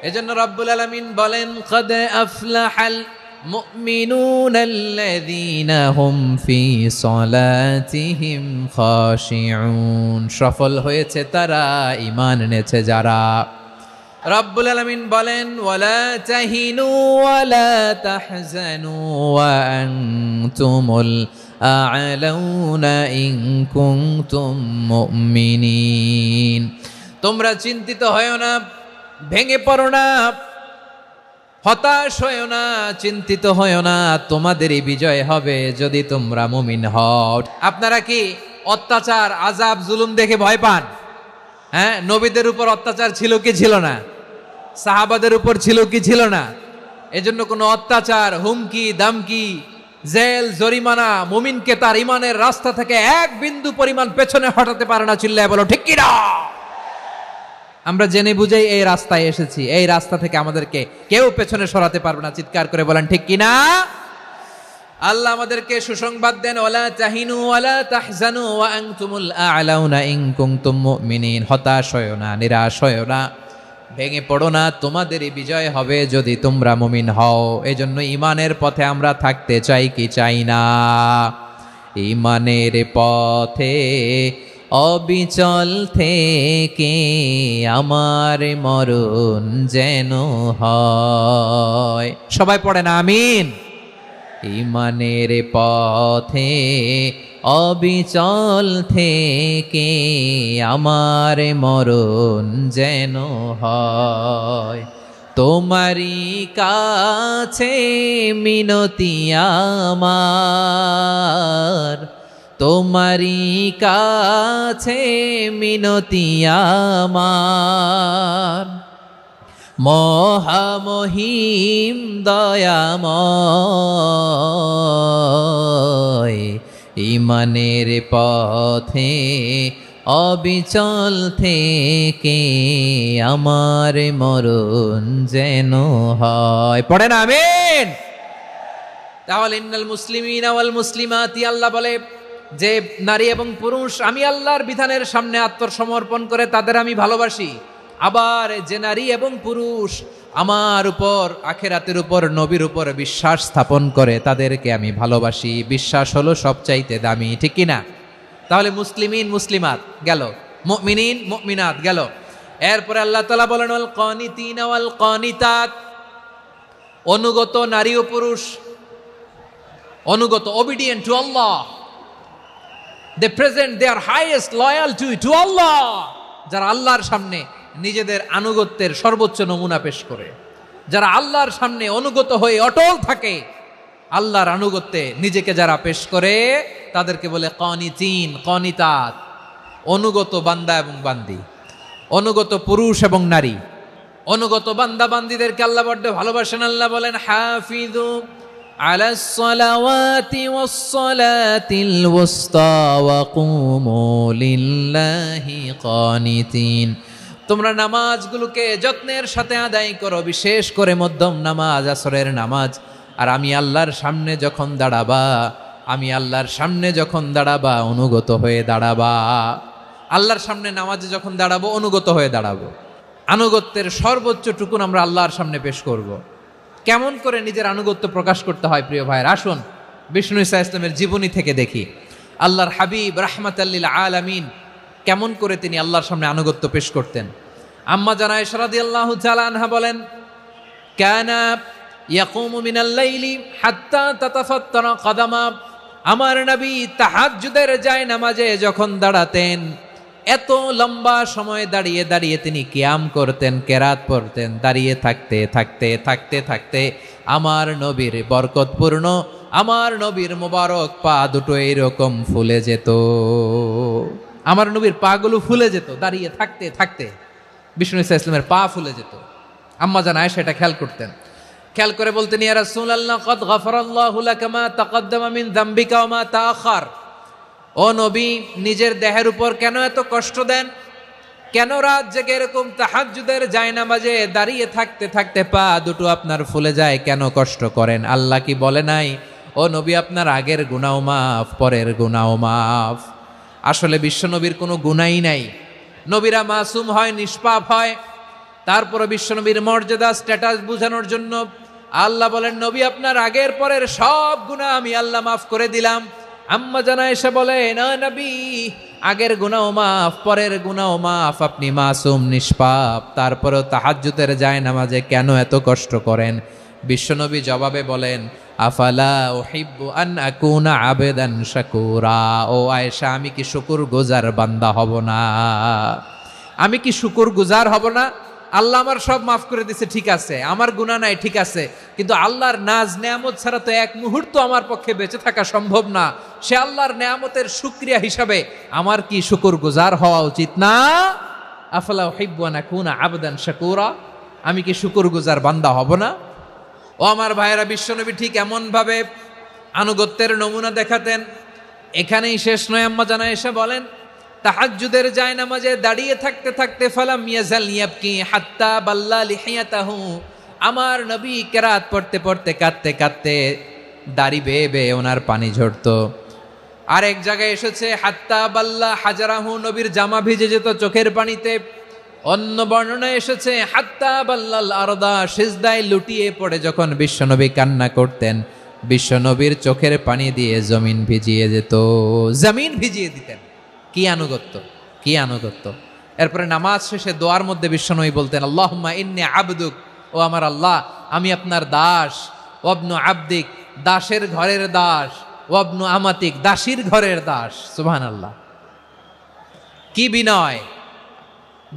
এজন্য রব্বুল আলামিন বলেন, কদ আফলাহাল মুমিনুনাল্লাযীনা হুম ফি সলাতিহিম খাশিউন। সফল হয়েছে তারা, ঈমান এনেছে যারা। রব্বুল আলামিন বলেন, ওয়ালা তাহিনু ওয়ালা তাহজানু ওয়া আনতুমুল আ'লাউনা ইন কুনতুম মুমিনিন। তোমরা চিন্তিত হয়ো না, ভেঙে পড়ো না, হতাশ হয়ো না, চিন্তিত হয়ো না, তোমাদেরই বিজয় হবে যদি তোমরা মুমিন হও। আপনারা কি অত্যাচার, আযাব, জুলুম দেখে ভয় পান? হ্যাঁ, নবীদের উপর অত্যাচার ছিল কি ছিল না? সাহাবাদের উপর ছিল কি ছিল না? এজন্য কোনো অত্যাচার, হুমকি, দামকি, জেল, জরিমানা মুমিনকে তার ইমানের রাস্তা থেকে এক বিন্দু পরিমাণ পেছনে হটাতে পারে না। চিল্লায় বলো ঠিক কি না? আমরা জেনে বুঝেই এই রাস্তায় এসেছি, এই রাস্তা থেকে আমাদেরকে কেউ পেছনে সরাতে পারবে না। চিৎকার করে বলেন ঠিক কি না? আল্লাহ আমাদেরকে সুসংবাদ দেন, ওয়ালা তাহিনু ওয়ালা তাহজানু ওয়া আনতুমুল আ'লাউনা ইন কুনতুম মুমিনিন। হতাশ হয়ো না, নিরাশ হয়ো না, ভেঙে পড়ো না, তোমাদেরই বিজয় হবে যদি তোমরা মুমিন হও। এজন্য ঈমানের পথে আমরা থাকতে চাই কি চাই না? ঈমানের পথে অবিচল থেকে আমার মরণ যেন হয়। সবাই পড়েন আমিন। ঈমানের পথে অবিচল থেকে আমার মরণ যেন হয়। তোমারই কাছে মিনতি আমার, তোমারই কাছে মিনতি আমার, মহামহিম দয়াময়। ঈমানের পথে অবিচল থেকে আমার মরণ যেন হয়। পড়েন আমিন। তাহলে ইন্নাল মুসলিমিনা ওয়াল মুসলিমাতি, আল্লাহ বলে যে নারী এবং পুরুষ আমি আল্লাহর বিধানের সামনে আত্মসমর্পণ করে তাদের আমি ভালোবাসি। আবার যে নারী এবং পুরুষ আমার উপর, আখিরাতের উপর, নবীর উপর বিশ্বাস স্থাপন করে তাদেরকে আমি ভালোবাসি। বিশ্বাস হলো সবচাইতে দামি। ঠিক কি না? তাহলে মুসলিমিন মুসলিমাত গেল, মুমিনিন মুমিনাত গেল। এরপরে আল্লাহ তাআলা বলেন, ওয়াল কানিতিনা ওয়াল কানিতাত, অনুগত নারী ও পুরুষ, অনুগত, obedient to Allah, they present their highest loyalty to Allah, যারা আল্লাহর সামনে নিজেদের আনুগত্যের সর্বোচ্চ নমুনা পেশ করে, যারা আল্লাহর সামনে অনুগত হয়ে অটল থাকে, আল্লাহর আনুগত্যে নিজেকে যারা পেশ করে তাদেরকে বলে কানিতিন, কানিতাত, অনুগত বান্দা এবং বান্দি, অনুগত পুরুষ এবং নারী। অনুগত বান্দা বান্দিদেরকে আল্লাহ বড্ড ভালোবাসেন। আল্লাহ বলেন, হাফিযু আলাস সালাওয়াতি ওয়াস সালাতিল ওয়াসতা ওয়া কুমু লিল্লাহি কানিতিন। তোমরা নামাজগুলোকে যত্নের সাথে আদায় করো, বিশেষ করে মধ্যম নামাজ, আসরের নামাজ। আর আমি আল্লাহর সামনে যখন দাঁড়াবা, আমি আল্লাহর সামনে যখন দাঁড়াবা অনুগত হয়ে দাঁড়াবা। আল্লাহর সামনে নামাজে যখন দাঁড়াবো অনুগত হয়ে দাঁড়াবো। আনুগত্যের সর্বোচ্চ টুকুন আমরা আল্লাহর সামনে পেশ করব। কেমন করে নিজের আনুগত্য প্রকাশ করতে হয় প্রিয় ভাইয়ের, আসুন বিষ্ণু ঈসা ইসলামের জীবনী থেকে দেখি। আল্লাহর হাবিব রাহমাতাল লিল আলামিন কেমন করে তিনি আল্লাহর সামনে আনুগত্য পেশ করতেন। আম্মা জানা আয়েশা রাদিয়াল্লাহু তাআলা আনহা বলেন, কানা ইয়াকুমু মিনাল লাইলি হাত্তা তাতাফাত্তারা কদামা। আমার নবী তাহাজ্জুদের যায় নামাজে যখন দাঁড়াতেন, এত লম্বা সময় দাঁড়িয়ে দাঁড়িয়ে তিনি কিয়াম করতেন, কেরাত পড়তেন। দাঁড়িয়ে থাকতে থাকতে থাকতে থাকতে আমার নবীর বরকতপূর্ণ আমার নবীর মোবারক পা দুটো এইরকম ফুলে যেত, আমার নবীর পা গুলো ফুলে যেত দাঁড়িয়ে থাকতে থাকতে। বিষ্ণু ইসা ইসলামের পা ফুলে যেত। আম্মা জান আয়েশা এটা খেয়াল করতেন। খেয়াল করে বলতেন, ইয়া রাসূলুল্লাহ কাদ গাফারাল্লাহু লাকা মা তাকাদ্দামা মিন যামবিকা ওয়া মা তাআখার। ও নবী, নিজের দেহের উপর কেন এত কষ্ট দেন? কেন রাত জেগে এরকম তাহাজ্জুদের জায়নামাজে দাঁড়িয়ে থাকতে থাকতে পা দুটো আপনার ফুলে যায়, কেন কষ্ট করেন? আল্লাহ কি বলে নাই, ও নবী আপনার আগের গুনাহ মাফ, পরের গুনাহ মাফ? আসলে বিশ্বনবীর কোনো গুনাহই নাই। নবীরা মাসুম হয়, নিষ্পাপ হয়। তারপরে বিশ্বনবীর মর্যাদা স্ট্যাটাস বোঝানোর জন্য আল্লাহ বলেন, নবী আপনার আগের পরের সব গুনাহ আমি আল্লাহ মাফ করে দিলাম। আম্মা জান আয়েশা বলে, না নবী, আগের গুনাহ মাফ, পরের গুনাহ মাফ, আপনি মাসুম নিষ্পাপ, তারপরেও তাহাজ্জুদের জায়নামাজে কেন এত কষ্ট করেন? বিশ্বনবী জবাবে বলেন, আফালা উহিব্বু আন আকুনা আবেদান শাকুরা। ও আয়েশা, আমি কি শুকরগুজার বান্দা হব না? আমি কি শুকরগুজার হব না? আল্লাহ আমার সব মাফ করে দিছে, ঠিক আছে, আমার গুনাহ নাই, ঠিক আছে, কিন্তু আল্লাহর নাজ নেয়ামত ছাড়া তো এক মুহূর্ত আমার পক্ষে বেঁচে থাকা সম্ভব না। সে আল্লাহর নেয়ামতের শুকরিয়া হিসাবে আমার কি শুকরগুজার হওয়া উচিত না? আফালা উহিব্বু আন আকুনা আবদান শাকুরা। আমি কি শুকরগুজার বান্দা হব না? ও আমার ভাইয়েরা, বিশ্বনবী ঠিক এমন ভাবে আনুগত্যের নমুনা দেখাতেন। এখানেই শেষ নয়, আম্মা জান আয়েশা বলেন, তাহাজ্জুদের জায়নামাজে দাঁড়িয়ে থাকতে থাকতে ফালাম ইয়াজাল ইয়াবকি হাত্তা বাল্লা লিহিয়াতাহু। আমার নবী কেরাত পড়তে পড়তে কাঁদতে কাঁদতে দাড়ি বেয়ে বেয়ে ওনার পানি ঝরতো। আর এক জায়গায় এসেছে হাত্তা বাল্লা হাজারাহু, নবীর জামা ভিজে যেত চোখের পানিতে। অন্য বর্ণনায় এসেছে হাত্তা বাল্লাল আরদা, সিজদায় লুটিয়ে পড়ে যখন বিশ্বনবী কান্না করতেন, বিশ্বনবীর চোখের পানি দিয়ে জমিন ভিজিয়ে যেত, জমিন ভিজিয়ে দিতেন। কি আনুগত্য, কি আনুগত্য! এরপরে নামাজ শেষে দোয়ার মধ্যে বিশ্বনবী বলতেন, আল্লাহুম্মা ইন্নী আবদুক, ও আমার আল্লাহ, আমি আপনার দাস। ওয়াবনু আবদিক, দাসের ঘরের দাস। ওয়াবনু আমাতিক, দাসীর ঘরের দাস। সুবহানাল্লাহ, কি বিনয়!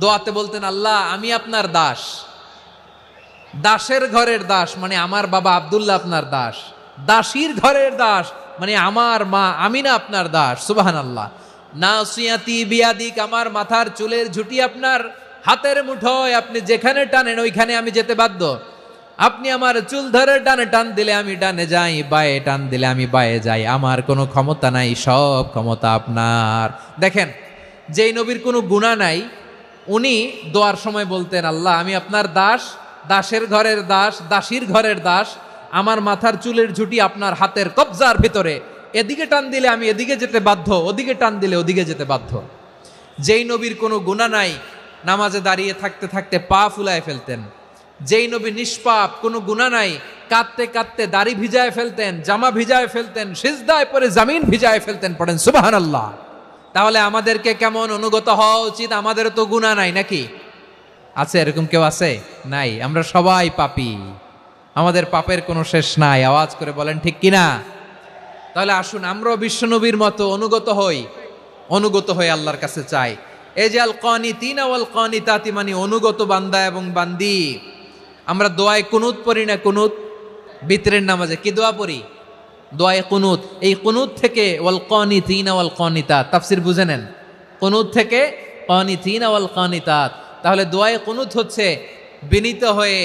দোয়াতে বলতেন, আল্লাহ আমি আপনার দাস। দাসের ঘরের দাস মানে আমার বাবা আব্দুল্লাহ আপনার দাস। দাসীর ঘরের দাস মানে আমার মা আমিনা আপনার দাস। সুবহানাল্লাহ। নাসিয়াতি বিয়াদিক, আমার মাথার চুলের ঝুঁটি আপনার হাতের মুঠোয়, আপনি যেখানে টানেন ওইখানে আমি যেতে বাধ্য। আপনি আমার চুল ধরে ডানে টান দিলে আমি ডানে যাই, বায়ে টান দিলে আমি বায়ে যাই, আমার কোনো ক্ষমতা নাই, সব ক্ষমতা আপনার। দেখেন, যেই নবীর কোনো গুনাহ নাই, উনি দোয়ার সময় বলতেন, আল্লাহ আমি আপনার দাস, দাসের ঘরের দাস, দাসীর ঘরের দাস, আমার মাথার চুলের ঝুঁটি আপনার হাতের কবজার ভিতরে, এদিকে টান দিলে আমি এদিকে যেতে বাধ্য, ওদিকে টান দিলে ওদিকে যেতে বাধ্য। যেই নবীর কোনো গুনাহ নাই, নামাজে দাঁড়িয়ে থাকতে থাকতে পা ফুলায় ফেলতেন। যেই নবী নিষ্পাপ, কোনো গুনাহ নাই, কাঁদতে কাঁদতে দাড়ি ভিজায় ফেলতেন, জামা ভিজায় ফেলতেন, সিজদায় পরে জামিন ভিজায় ফেলতেন। পড়েন সুবহানাল্লাহ। তাহলে আমাদেরকে কেমন অনুগত হওয়া উচিত? আমাদেরও তো গুনাহ নাই নাকি? আছে এরকম কেউ? আছে? নাই। আমরা সবাই পাপী, আমাদের পাপের কোনো শেষ নাই। আওয়াজ করে বলেন ঠিক কিনা? তাহলে আসুন আমরাও বিশ্বনবীর মতো অনুগত হই, অনুগত হয়ে আল্লাহর কাছে চাই। এই যে আল কানিতিনা ওয়াল কানিতাতি, মানে অনুগত বান্দা এবং বান্দি। আমরা দোয়ায় কুনুত পড়ি না? কুনুত বিতরের নামাজে কি দোয়া পড়ি? দোয়ায়ে কুনুত। এই কুনুত থেকে ওয়াল কানিতিনা ওয়াল কানিতাত, তাফসীর বুঝে নেন। কুনুত থেকে কানিতিনা ওয়াল কানিতাত। তাহলে দোয়ায়ে কুনুত হচ্ছে বিনীত হয়ে,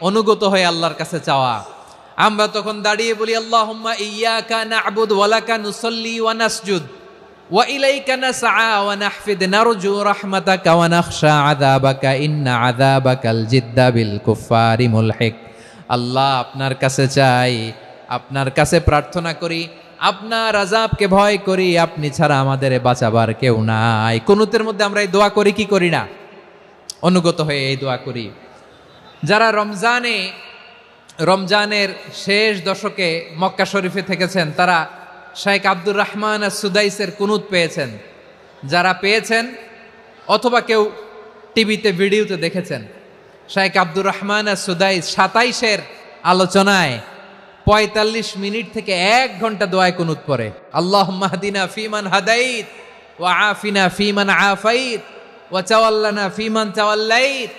অনুগত হয়ে আল্লাহর কাছে চাওয়া। আমরা তখন দাঁড়িয়ে বলি, আল্লাহুম্মা ইয়্যাকা না'বুদু ওয়া লাকা নুসাল্লি ওয়া নাসজুদ ওয়া ইলাইকা নাসআ ওয়া নাহফিদ নারজু রাহমাতাকা ওয়া নাখশা আযাবাকা ইন্না আযাবাকাল জিদ্দা বিল কুফফারি মুলহিক। আল্লাহ আপনার কাছে চাই, আপনার কাছে প্রার্থনা করি, আপনার আযাবকে ভয় করি, আপনি ছাড়া আমাদের বাঁচাবার কেউ নাই। কুনুতের মধ্যে আমরা এই দোয়া করি কি করি না? অনুগত হয়ে এই দোয়া করি। যারা রমজানের শেষ দশকে মক্কা শরীফে থেকেছেন, তারা শাইখ আব্দুর রহমান সুদাইসের কুনুত পেয়েছেন। যারা পেয়েছেন অথবা কেউ টিভিতে ভিডিওতে দেখেছেন, শাইখ আব্দুর রহমান সুদাইস 27-এর আলোচনায় 45 মিনিট থেকে 1 ঘন্টা দোয়ায় কুনুত পড়ে। আল্লাহুম্মা হদিনা ফিমান হাদাইত ওয়া আফিনা ফিমান আফাইত ওয়া তাওয়াল্লানা ফিমান তাওয়াল্লাইত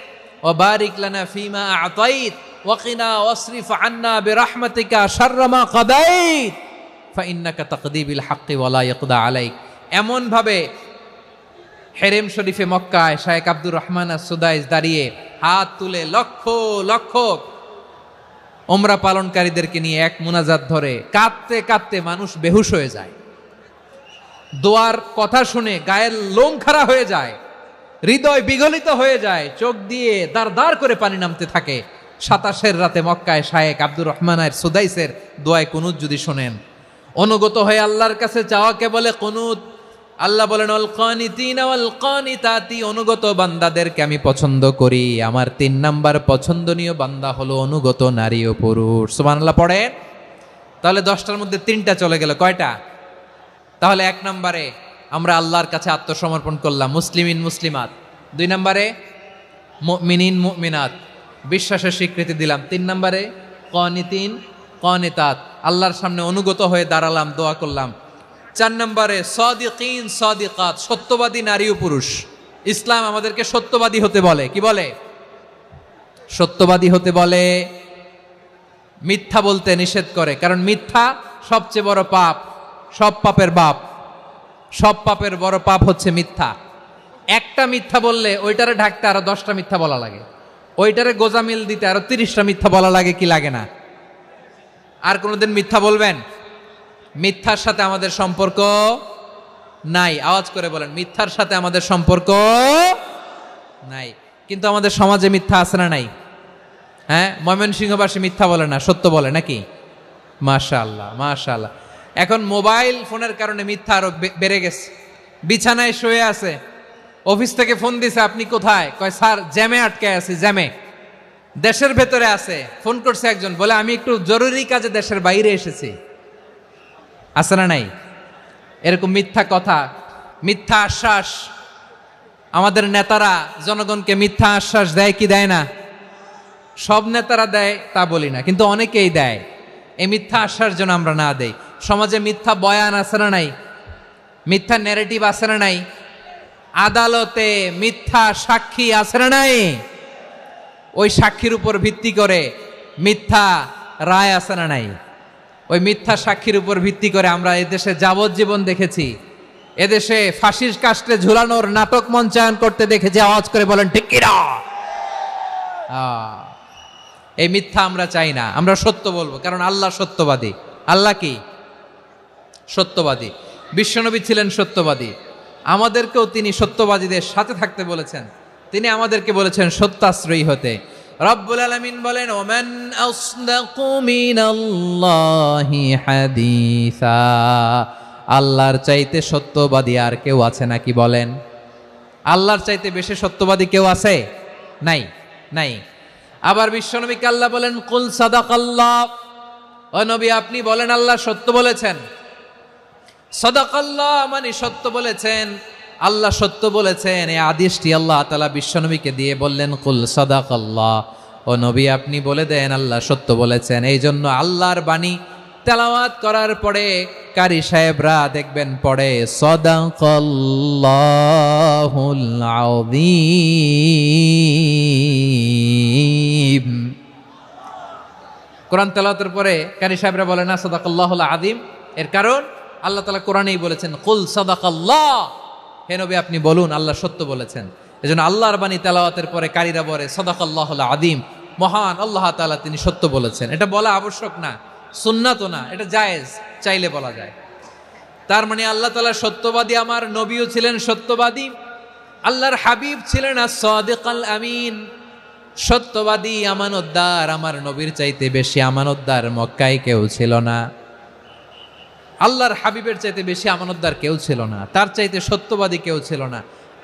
ওয়া বারিক লানা ফিমা আ'তাইত ওয়া কিনা ওয়াসরিফ আন্না বিরহমাতিকা শাররা মা কাদাইত। ফাইন্নাকা তাকদি বিল হাক্কি ওয়ালা ইয়াকদা আলাইক। এমনভাবে হেরেম শরীফে মক্কায় শায়েখ আব্দুর রহমান আস-সুদাইস দাঁড়িয়ে হাত তুলে লক্ষ লক্ষ ওমরা পালনকারীদেরকে নিয়ে এক মুনাজাত ধরে কাঁদতে কাঁদতে মানুষ বেহুশ হয়ে যায়। দোয়ার কথা শুনে গায়ের লোম খাড়া হয়ে যায়, হৃদয় বিগলিত হয়ে যায়, চোখ দিয়ে দাঁড় দাঁড় করে পানি নামতে থাকে। 27 রাতে মক্কায় শায়েখ আব্দুর রহমান আস-সুদাইসের দোয়ায় কুনুত যদি শোনেন, অনুগত হয়ে আল্লাহর কাছে চাওয়াকে বলে কুনুত। আল্লাহ বলেন আল কানিতিনা ওয়াল কানিতাতি, অনুগত বান্দাদেরকে আমি পছন্দ করি। আমার 3 নাম্বার পছন্দনীয় বান্দা হলো অনুগত নারী ও পুরুষ। সুবহানাল্লাহ পড়েন। তাহলে 10টার মধ্যে 3টা চলে গেল, কয়টা? তাহলে 1 নম্বরে আমরা আল্লাহর কাছে আত্মসমর্পণ করলাম, মুসলিমিন মুসলিমাত। 2 নম্বরে মুমিনিন মুমিনাত, বিশ্বাসের স্বীকৃতি দিলাম। 3 নম্বরে কানিতিন কানিতাত, আল্লাহর সামনে অনুগত হয়ে দাঁড়ালাম, দোয়া করলাম। 4 নম্বরে সাদিকিন সাদিকাত, সত্যবাদী নারী ও পুরুষ। ইসলাম আমাদেরকে সত্যবাদী হতে বলে। কি বলে? সত্যবাদী হতে বলে, মিথ্যা বলতে নিষেধ করে। কারণ মিথ্যা সবচেয়ে বড় পাপ, সব পাপের বাপ। সব পাপের বড় পাপ হচ্ছে মিথ্যা। একটা মিথ্যা বললে ওইটারে ঢাকতে আরো 10টা মিথ্যা বলা লাগে, ওইটারে গোজামিল দিতে আরো 30টা মিথ্যা বলা লাগে, কি লাগে না? আর কোনোদিন মিথ্যা বলবেন? মিথ্যার সাথে আমাদের সম্পর্ক নাই। আওয়াজ করে বলেন, মিথ্যার সাথে আমাদের সম্পর্ক নাই। কিন্তু আমাদের সমাজে মিথ্যা আছে না নাই? হ্যাঁ, ময়মনসিংহবাসী মিথ্যা বলে না, সত্য বলে নাকি? মাশাআল্লাহ মাশাআল্লাহ। এখন মোবাইল ফোনের কারণে মিথ্যা আরো বেড়ে গেছে। বিছানায় শুয়ে আছে, অফিস থেকে ফোন দিছে, আপনি কোথায়? কয় স্যার জ্যামে আটকে আছি, জ্যামে। দেশের ভেতরে আছে, ফোন করছে একজন, বলে আমি একটু জরুরি কাজে দেশের বাইরে এসেছি। আছে না নাই? এরকম মিথ্যা কথা, মিথ্যা আশ্বাস। আমাদের নেতারা জনগণকে মিথ্যা আশ্বাস দেয় কি দেয় না? সব নেতারা দেয় তা বলি না, কিন্তু অনেকেই দেয়। এই মিথ্যা আশ্বাস যেন আমরা না দেই। সমাজে মিথ্যা বয়ান আছে না নাই? মিথ্যা ন্যারেটিভ আছে না নাই? আদালতে মিথ্যা সাক্ষী আছে না নাই? ওই সাক্ষীর উপর ভিত্তি করে মিথ্যা রায় আছে না নাই? ওই মিথ্যা সাক্ষীর উপর ভিত্তি করে আমরা এদেশে যাবজ্জীবন দেখেছি, এদেশে ফাঁসির কাস্টে ঝুলানোর নাটক মঞ্চায়ন করতে দেখেছি। আওয়াজ করে বলেন ঠিক কিনা? এই মিথ্যা আমরা চাই না, আমরা সত্য বলবো, কারণ আল্লাহ সত্যবাদী। আল্লাহ কি? সত্যবাদী। বিশ্বনবী ছিলেন সত্যবাদী, আমাদেরকেও তিনি সত্যবাদীদের সাথে থাকতে বলেছেন। তিনি আমাদেরকে বলেছেন সত্যাশ্রয়ী হতে। রব্বুল আলামিন বলেন ওমান আসদাকু মিনাল্লাহি হাদিসা, আল্লাহর চাইতে সত্যবাদী আর কেউ আছে নাকি বলেন? আল্লাহর চাইতে বেশি সত্যবাদী কেউ আছে? নাই, নাই। আবার বিশ্বনবীকে আল্লাহ বলেন কুল সাদাকাল্লাহ, ও নবী আপনি বলেন আল্লাহ সত্য বলেছেন। সাদাকাল্লাহ মানে সত্য বলেছেন, আল্লাহ সত্য বলেছেন। এই আদেশটি আল্লাহ তাআলা বিশ্বনবীকে দিয়ে বললেন কুল সাদাকাল্লাহ, ও নবী আপনি বলে দেন আল্লাহ সত্য বলেছেন। এই জন্য আল্লাহর বাণী তেলাওয়াত করার পরে কারি সাহেবরা দেখবেন পড়ে সাদাকাল্লাহুল আযীম। কোরআন তেলাওয়াতের পরে কারি সাহেবরা বলে না সাদাকাল্লাহুল আযীম, এর কারণ আল্লাহ তাআলা কোরআনেই বলেছেন কুল সাদাকাল্লাহ, হে নবী আপনি বলুন আল্লাহ সত্য বলেছেন। এজন্য আল্লাহর বাণী তেলাওয়াতের পরে কারীরা বলে সাদাকাল্লাহুল আযীম, মহান আল্লাহ তাআলা তিনি সত্য বলেছেন। এটা বলা আবশ্যক না, সুন্নাতও না, এটা জায়েজ, চাইলে বলা যায়। তার মানে আল্লাহ তাআলা সত্যবাদী, আমার নবীও ছিলেন সত্যবাদী, আল্লাহর হাবিব ছিলেন as-সাদিকাল আমিন, সত্যবাদী আমানতদার। আমার নবীর চাইতে বেশি আমানতদার মক্কায় কেউ ছিল না, আল্লাহর হাবিবের চাইতে বেশি আমানতদার কেউ ছিল না, তার চাইতে সত্যবাদী কেউ ছিল না।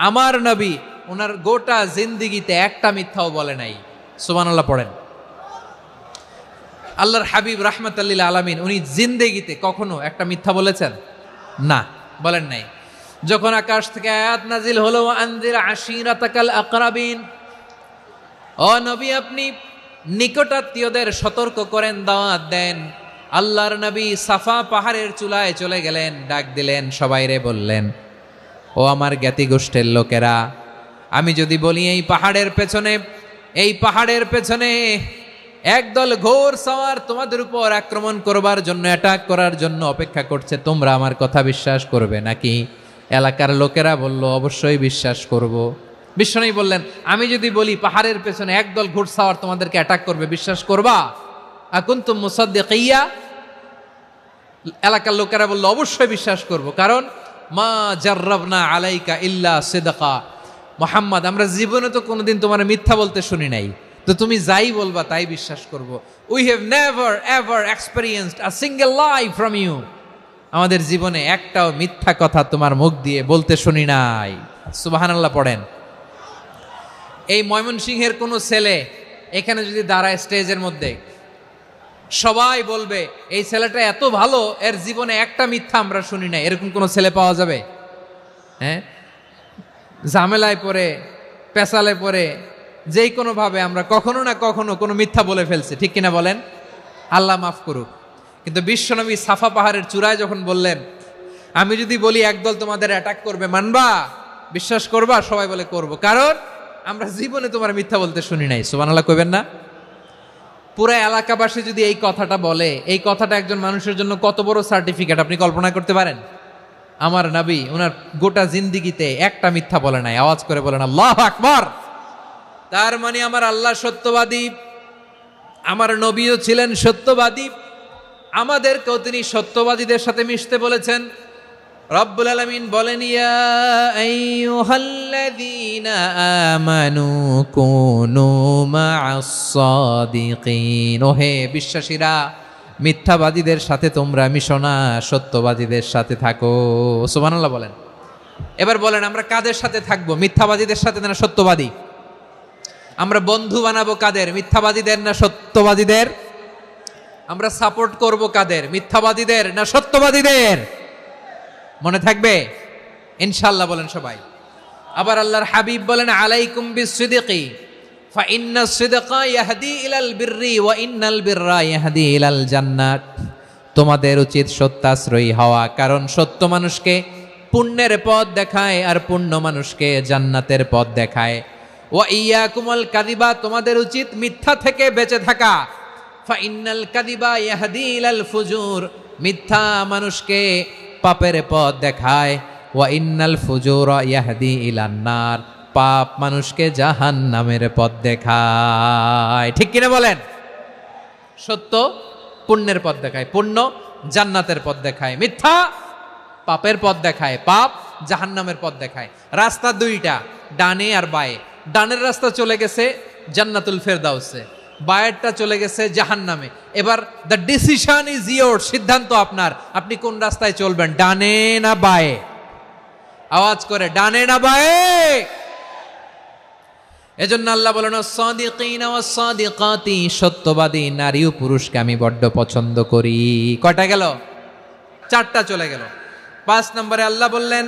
আমার নবী ওনার গোটা জিন্দিগিতে একটা মিথ্যাও বলে নাই। সুবহানাল্লাহ পড়েন। আল্লাহর হাবিব রাহমাতাল লিল আলামিন উনি জিন্দেগিতে কখনো একটা মিথ্যা বলেছেন? না, বলেন নাই। যখন আকাশ থেকে আয়াত নাজিল হলো আনজির আশিরাতাকাল আকরাবিন, ও নবী আপনি নিকটাত্মীয়দের সতর্ক করেন, দাওয়াত দেন। আল্লাহর নবী সাফা পাহাড়ের চূড়ায় চলে গেলেন, ডাক দিলেন, সবাইরে বললেন ও আমার জ্ঞাতি গোষ্ঠীর লোকেরা, আমি যদি বলি এই পাহাড়ের পেছনে একদল ঘোর সওয়ার তোমাদের উপর আক্রমণ করবার জন্য, অ্যাটাক করার জন্য অপেক্ষা করছে, তোমরা আমার কথা বিশ্বাস করবে নাকি? এলাকার লোকেরা বলল, অবশ্যই বিশ্বাস করব। বিশ্বনবী বললেন, আমি যদি বলি পাহাড়ের পেছনে একদল ঘোড়সাওয়ার তোমাদেরকে অ্যাটাক করবে, বিশ্বাস করবা? আকুনতুম মুসাদ্দিকিয়া? এলাকার লোকেরা বলল, অবশ্যই বিশ্বাস করব, কারণ মা জাররাবনা আলাইকা ইল্লা সিদকা। মুহাম্মদ, আমরা জীবনে তো কোনোদিন তোমার মিথ্যা বলতে শুনি নাই, তো তুমি যাই বলবা তাই বিশ্বাস করব। We have never ever experienced a single lie from you. আমাদের জীবনে একটাও মিথ্যা কথা তোমার মুখ দিয়ে বলতে শুনি নাই। সুবহানাল্লাহ পড়েন। এই ময়মনসিংহের কোনো ছেলে এখানে যদি দাঁড়ায় স্টেজের মধ্যে, সবাই বলবে এই ছেলেটা এত ভালো, এর জীবনে একটা মিথ্যা আমরা শুনি নাই। এরকম কোনো ছেলে পাওয়া যাবে? হ্যাঁ, ঝামেলায় পড়ে, পেশালে পড়ে, যেই কোনোভাবে আমরা কখনো না কখনো কোনো মিথ্যা বলে ফেলছি, ঠিক কিনা বলেন? আল্লাহ মাফ করুক। কিন্তু বিশ্বনবী সাফা পাহাড়ের চূড়ায় যখন বললেন, আমি যদি বলি একদল তোমাদের অ্যাটাক করবে, মানবা? বিশ্বাস করবা? সবাই বলে করব, কারণ আমরা জীবনে তোমার মিথ্যা বলতে শুনি নাই। সুবহানাল্লাহ কইবেন না? পুরো এলাকাবাসী যদি এই কথাটা বলে, এই কথাটা একজন মানুষের জন্য কত বড় সার্টিফিকেট আপনি কল্পনা করতে পারেন? আমার নবী ওনার গোটা জিন্দিগিতে একটা মিথ্যা বলে নাই। আওয়াজ করে বলেন আল্লাহু আকবার। তার মানে আমার আল্লাহ সত্যবাদী, আমার নবীও ছিলেন সত্যবাদী, আমাদেরকেও তিনি সত্যবাদীদের সাথে মিশতে বলেছেন। রব্বুল আলামিন বলেন, ইয়া আইয়ুহাল্লাযীনা আমানু কুনু মা'আস সাদিকিন। ওহে বিশ্বাসীরা, মিথ্যাবাদীদের সাথে তোমরা মিশো না, সত্যবাদীদের সাথে থাকো। সুবহানাল্লাহ বলেন। এবার বলেন, আমরা কাদের সাথে থাকবো? মিথ্যাবাদীদের সাথে না সত্যবাদী? আমরা বন্ধু বানাবো কাদের? মিথ্যাবাদীদের না সত্যবাদীদের? আমরা সাপোর্ট করব কাদের? মিথ্যাবাদীদের না সত্যবাদীদের? মনে থাকবে ইনশাআল্লাহ বলেন সবাই। আবার আল্লাহর হাবিব বলেন, আলাইকুম বিসসিদকি ফা ইন্নাস সিদকা ইয়াহদি ইলাল বিররি ওয়া ইন্নাল বিররা ইয়াহদি ইলাল জান্নাত। তোমাদের উচিত সত্যাশ্রয়ী হওয়া, কারণ সত্য মানুষকে পুণ্যের পথ দেখায় আর পুণ্য মানুষকে জান্নাতের পথ দেখায়। ওয়া ইয়াকুমুল কাযিবা, তোমাদের উচিত মিথ্যা থেকে বেঁচে থাকা। ফা ইন্নাল কাযিবা ইয়াহদি ইলাল ফুজুর, মিথ্যা মানুষকে পাপের পথ দেখায়। ওয়া ইন্নাল ফুজুরা ইয়াহদি ইলান নার, পাপ মানুষকে জাহান্নামের পথ দেখায়। ঠিক কিনা বলেন? সত্য পুণ্যের পথ দেখায়, পুণ্য জান্নাতের পথ দেখায়, মিথ্যা পাপের পথ দেখায়, পাপ জাহান্নামের পথ দেখায়। রাস্তা দুইটা, ডানে আর বায়ে। ডানের রাস্তা চলে গেছে জান্নাতুল ফেরদাউসে, বায়েরটা চলে গেছে জাহান্নামে। এবার দ্য ডিসিশন ইজ ইয়োর, সিদ্ধান্ত আপনার, আপনি কোন রাস্তায় চলবেন, ডানে না বায়ে? আওয়াজ করে, ডানে না বায়ে? এজন্য আল্লাহ বলেন, সাদিকিনা ওয়াস সাদিকাতি, সত্যবাদী নারী ও পুরুষকে আমি বড্ড পছন্দ করি। কয়টা গেল? চারটা চলে গেল। 5 নম্বরে আল্লাহ বললেন,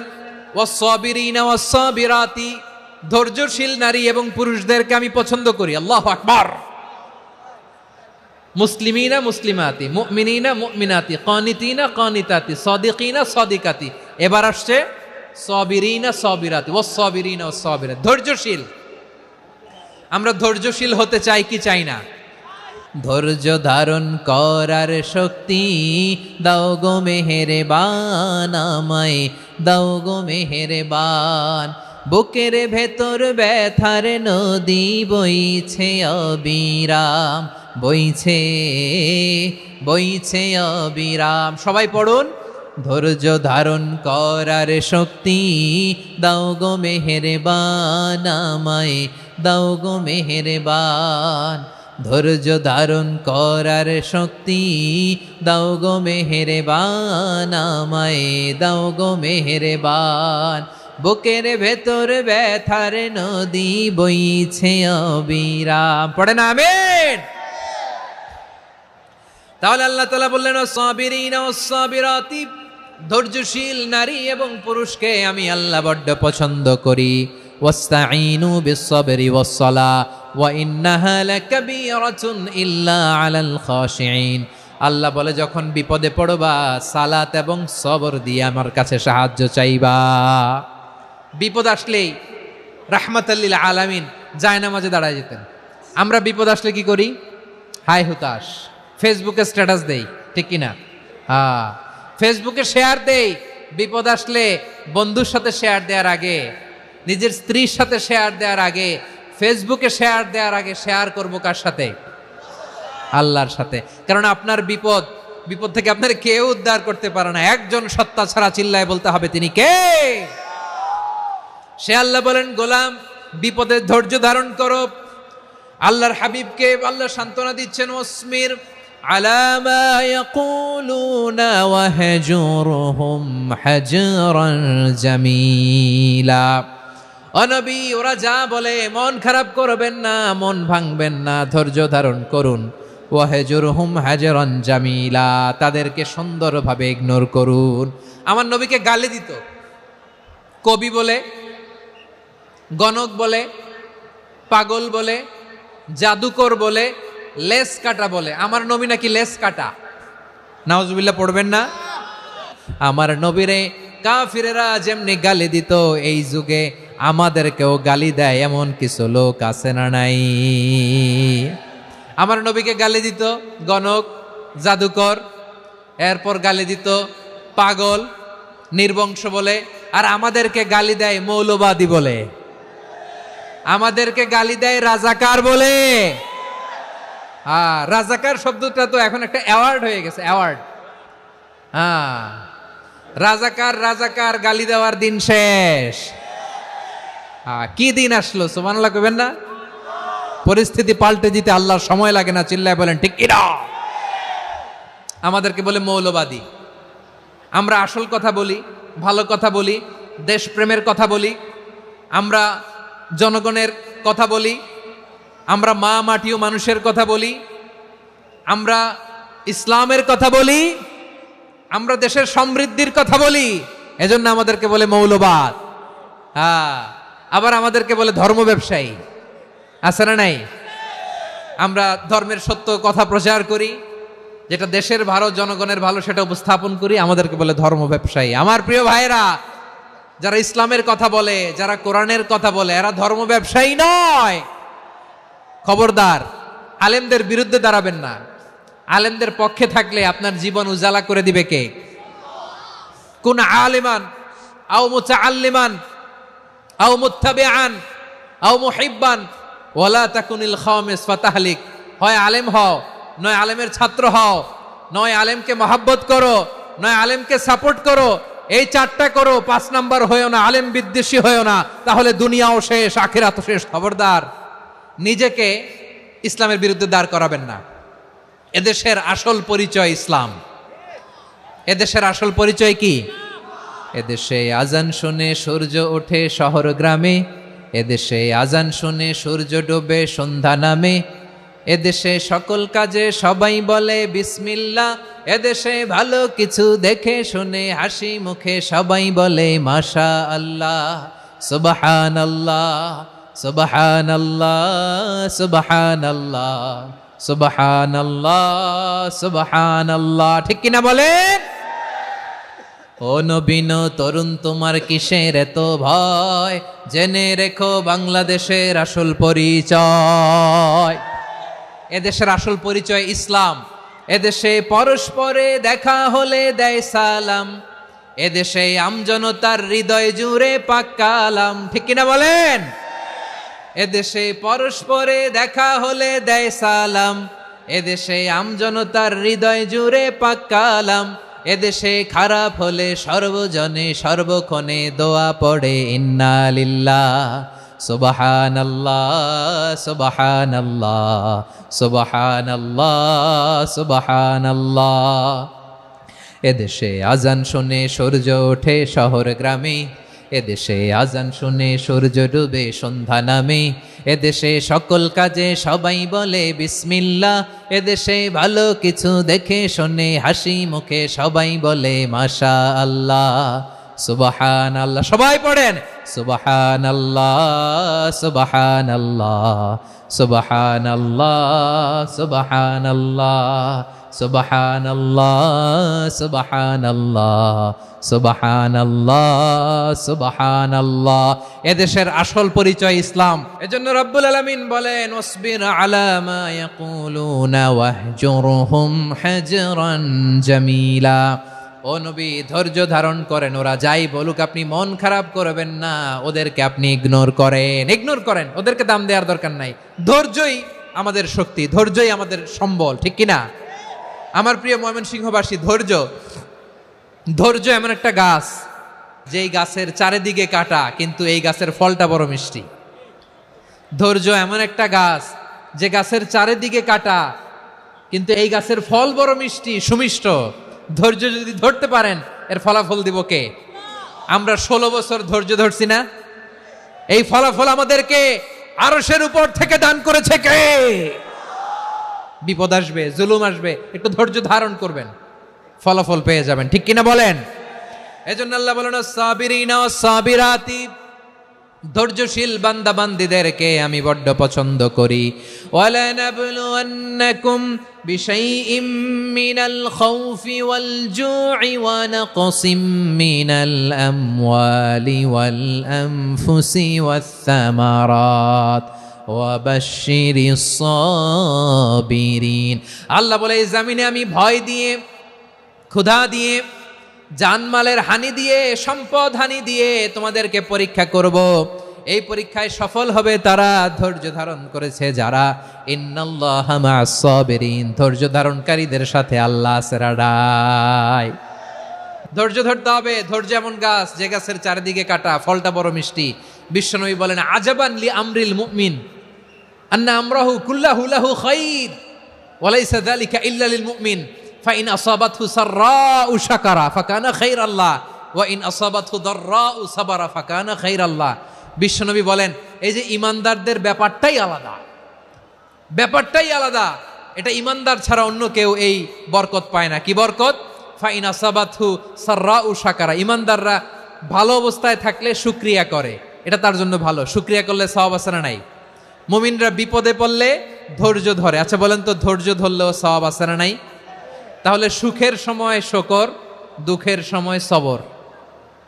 ওয়াস সাবিরিনা ওয়াস সাবিরাতি, ধৈর্যশীল নারী এবং পুরুষদেরকে আমি পছন্দ করি। আল্লাহু আকবার। মুসলিমিনা মুসলিমাতি, মুমিনিনা মুমিনাতি, কানিতিনা কানিতাতি, সাদিকিনা সাদিকাতি। এবার আসছে সাবিরিনা সাবিরাতি, ওয়াস সাবিরিনা ওয়াস সাবিরাত, ধৈর্যশীল। আমরা ধৈর্যশীল হতে চাই কি চাই না? ধৈর্য ধারণ করার শক্তি দাও গো মেহেরবান, আমায় দাও গো মেহেরবান। বুকের ভেতর ব্যথার নদী বইছে অবিরাম, বইছে বইছে অবিরাম। সবাই পড়ুন, ধৈর্য ধারণ করার শক্তি দাও গো মেহেরবান, আমায় দাও গো মেহেরবান। ধৈর্য ধারণ করার শক্তি দাও গো মেহেরবান, আমায় দাও গো মেহেরবান। বুকের ভেতর ব্যথার নদী বইছে অবিরাম। পড়েন আমিন। তাহলে আল্লাহ তাআলা বললেন, সাবিরিনা ওয়াস সাবিরাতি, ধৈর্যশীল নারী এবং পুরুষকে আমি আল্লাহ বড্ড পছন্দ করি। ওয়াস্তাঈনু বিস-সাবরি ওয়াস-সালাহ ওয়া ইন্নাহা লাকাবীরাতুন ইল্লা আলাল খাশিঈন। আল্লাহ বলে, যখন বিপদে পড়বা সালাত এবং সবর দিয়ে আমার কাছে সাহায্য চাইবা। বিপদ আসলেই রাহমাতাল লিল আলামিন জায়নামাজে দাঁড়ায় যেতেন। আমরা বিপদ আসলে কি করি? হাই হুতাশ, ফেসবুকে স্ট্যাটাস দেই, ঠিক কিনা? হ্যাঁ, ফেসবুকে শেয়ার দেই, বিপদ আসলে বন্ধুর সাথে শেয়ার দেওয়ার আগে, নিজের স্ত্রীর সাথে শেয়ার দেওয়ার আগে, ফেসবুকে শেয়ার দেওয়ার আগে শেয়ার করবো কার সাথে? আল্লাহর সাথে। কারণ আপনার বিপদ থেকে আপনার কেউ উদ্ধার করতে পারে না, একজন সত্তা ছাড়া চিল্লায় বলতে হবে তিনি কে? সে আল্লাহ বলেন, গোলাম বিপদের ধৈর্য ধারণ করো। আল্লাহর হাবিবকে আল্লাহ সান্ত্বনা দিচ্ছেন, ওয়াসমির আলা মা ইয়াকুলুনা ওয়াহজুরহুম হাজরান জামিলা। ও নবী, ওরা যা বলে মন খারাপ করবেন না, মন ভাঙবেন না, ধৈর্য ধারণ করুন। ওয়াহজুরহুম হাজরান জামিলা, তাদেরকে সুন্দরভাবে ইগনোর করুন। আমার নবীকে গালি দিত কবি বলে, গণক বলে, পাগল বলে, জাদুকর বলে, লেস কাটা বলে। আমার নবী নাকি লেস কাটা? নাউজুবিল্লাহ পড়বেন না? আমার নবীরে কাফিরেরা যেমনি গালি দিত, এই যুগে আমাদেরকেও গালি দেয় এমন কিছু লোক আছে না নাই? আমার নবীকে গালি দিত গণক, জাদুকর, এরপর গালি দিত পাগল, নির্বংশ বলে, আর আমাদেরকে গালি দেয় মৌলবাদী বলে, আমাদেরকে গালি দেয় রাজাকার বলে। হ্যাঁ, রাজাকার শব্দটা তো এখন একটা অ্যাওয়ার্ড হয়ে গেছে, অ্যাওয়ার্ড। হ্যাঁ, রাজাকার গালি দেওয়ার দিন শেষ। হ্যাঁ, কি দিন আসলো, সুবহানাল্লাহ কইবেন না? পরিস্থিতি পাল্টে দিতে আল্লাহর সময় লাগে না, চিল্লায় বলেন ঠিক কিনা? আমাদেরকে বলে মৌলবাদী। আমরা আসল কথা বলি, ভালো কথা বলি, দেশপ্রেমের কথা বলি, আমরা জনগণের কথা বলি, আমরা মা মাটি ও মানুষের কথা বলি, আমরা ইসলামের কথা বলি, আমরা দেশের সমৃদ্ধির কথা বলি, এজন্য আমাদেরকে বলে মৌলবাদ। হ্যাঁ, আবার আমাদেরকে বলে ধর্ম ব্যবসায়ী, আছে না নাই? আমরা ধর্মের সত্য কথা প্রচার করি, যেটা দেশের ভালো, জনগণের ভালো, সেটা উপস্থাপন করি, আমাদেরকে বলে ধর্ম ব্যবসায়ী। আমার প্রিয় ভাইরা, যারা ইসলামের কথা বলে, যারা কোরআনের কথা বলে, এরা ধর্ম ব্যবসায়ী নয়। খবরদার, আলেমদের বিরুদ্ধে দাঁড়াবেন না। আলেমদের পক্ষে থাকলে আপনার জীবন উজালা করে দিবে কে? কুন আলিমান আও মুতাআল্লিমান আও মুত্তাবিআন আও মুহিব্বান ওয়ালা তাকুনিল খামিস ফাতাহলিক। হয় আলেম হও, নয় আলেমের ছাত্র হও, নয় আলেমকে মহাব্বত করো, নয় আলেমকে সাপোর্ট করো। এই চারটা করো, 5 নাম্বার হয়েও না, আলেম বিদ্বেষী হয়েও না, তাহলে দুনিয়াও শেষ, আখিরাতও শেষ। খবরদার, নিজেকে ইসলামের বিরুদ্ধে দাঁড় করাবেন না। এদেশের আসল পরিচয় ইসলাম। এদেশের আসল পরিচয় কি? এদেশে আজান শুনে সূর্য ওঠে শহর গ্রামে, এদেশে আজান শুনে সূর্য ডোবে সন্ধ্যা নামে, এদেশে সকল কাজে সবাই বলে বিসমিল্লাহ, এদেশে ভালো কিছু দেখে শুনে হাসি মুখে সবাই বলে মাশা আল্লাহ, সুবহানাল্লাহ, সুবহানাল্লাহ, সুবহানাল্লাহ, সুবহানাল্লাহ, সুবহানাল্লাহ। ঠিক কিনা বলেন? ও নবীন তরুণ, তোমার কিসের এত ভয়? জেনে রেখো বাংলাদেশের আসল পরিচয়। এদেশের আসল পরিচয় ইসলাম। এদেশে পরস্পরে দেখা হলে দেয় সালাম, এদেশে আমজনতার হৃদয় জুড়ে পাক কালাম। ঠিক কিনা বলেন? এদেশে পরস্পরে দেখা হলে দেয় সালাম, এদেশে আমজনতার হৃদয় জুড়ে পাক কালাম, এদেশে খারাপ হলে সর্বজনে সর্বক্ষণে দোয়া পড়ে ইন্না লিল্লাহ, সুবহানাল্লাহ, সুবহানাল্লাহ, সুবহানাল্লাহ, সুবহানাল্লাহ। এদেশে আজান শুনে সূর্য ওঠে শহর গ্রামে, এদেশে আজান শুনে সূর্য ডুবে সন্ধ্যা নামে, এদেশে সকল কাজে সবাই বলে বিসমিল্লাহ, এদেশে ভালো কিছু দেখে শুনে হাসি মুখে সবাই বলে মাশা আল্লাহ, সুবহানাল্লাহ। সবাই পড়েন সুবহানাল্লাহ, সুবহানাল্লাহ, সুবহানাল্লাহ, সুবহানাল্লাহ। সুবহানাল্লাহ সুবহানাল্লাহ সুবহানাল্লাহ সুবহানাল্লাহ। এদেশের আসল পরিচয় ইসলাম। এজন্য রব্বুল আলামিন বলেন ওয়াসবির আলা মা ইয়াকুলুনা ওয়াহজুরহুম হাজরান জামিলা। ও নবী, ধৈর্য ধারণ করেন, ওরা যাই বলুক আপনি মন খারাপ করবেন না, ওদেরকে আপনি ইগনোর করেন, ওদেরকে দাম দেওয়ার দরকার নাই। ধৈর্যই আমাদের শক্তি, ধৈর্যই আমাদের সম্বল, ঠিক কিনা? আমার প্রিয় ময়মনসিংহবাসী, ধৈর্য এমন একটা গাছ, যেই গাছের চারিদিকে কাটা কিন্তু এই গাছের ফলটা বড় মিষ্টি। ধৈর্য এমন একটা গাছ, যে গাছের চারিদিকে কাটা কিন্তু এই গাছের ফল বড় মিষ্টি, সুমিষ্ট। ধৈর্য যদি ধরতে পারেন, এর ফলাফল দিব কে? আমরা 16 বছর ধৈর্য ধরছি না? এই ফলাফল আমাদেরকে আরশের উপর থেকে দান করেছে কে? বিপদ আসবে, জুলুম আসবে, একটু ধৈর্য ধারণ করবেন, ফলাফল পেয়ে যাবেন, ঠিক কিনা বলেন? এজন্য আল্লাহ বলেন সাবিরিনা সাবিরাতি, ধৈর্যশীল বান্দা বান্দীদেরকে আমি বড্ড পছন্দ করি। ওয়ালা নাবলুওয়ান্নাকুম বিশাইইম মিনাল খাউফি ওয়াল জু'i ওয়া নাকসিম মিনাল আমওয়ালি ওয়াল আনফুসি ওয়াস সামারাত ওয়া বাশশিরিস সাবিরিন। আল্লাহ বলে এই জমিনে আমি ভয় দিয়ে, ক্ষুধা দিয়ে, জানমালের হানি দিয়ে, সম্পদ হানি দিয়ে তোমাদেরকে পরীক্ষা করব। এই পরীক্ষায় সফল হবে তারা ধৈর্য ধারণ করেছে যারা। ইন্নাল্লাহা মা'আস সাবিরিন, ধৈর্য ধারণকারীদের সাথে আল্লাহ আছে রাডাই। ধৈর্য ধরতে হবে। ধৈর্য এমন গাছ, যে গাছের চারিদিকে কাটা, ফলটা বড় মিষ্টি। বিশ্বনবী বলেন আজাবান লি আমরিল মুমিন আন্না আমরাহু কুল্লাহু লাহু খাইর ওয়া লাইসা যালিকা ইল্লা লিল মুমিন ফাইন আসাবাতহু সাররাউ শাকারা ফাকানা খাইরাল্লাহ ওয়া ইন আসাবাতহু দাররাউ সাবারা ফাকানা খাইরাল্লাহ। বিশ্বনবী বলেন এই যে ইমানদারদের ব্যাপারটাই আলাদা, এটা ইমানদার ছাড়া অন্য কেউ এই বরকত পায় না। কি বরকত? ফাইন আসাবাতহু সাররাউ শাকারা, ইমানদাররা ভালো অবস্থায় থাকলে শুকরিয়া করে, এটা তার জন্য ভালো। শুকরিয়া করলে সওয়াব আছে না নাই? মুমিনরা বিপদে পড়লে ধৈর্য ধরে। আচ্ছা বলেন তো, ধৈর্য ধরলেও সওয়াব আছে না নাই? তাহলে সুখের সময় শুকর, দুঃখের সময় সবর,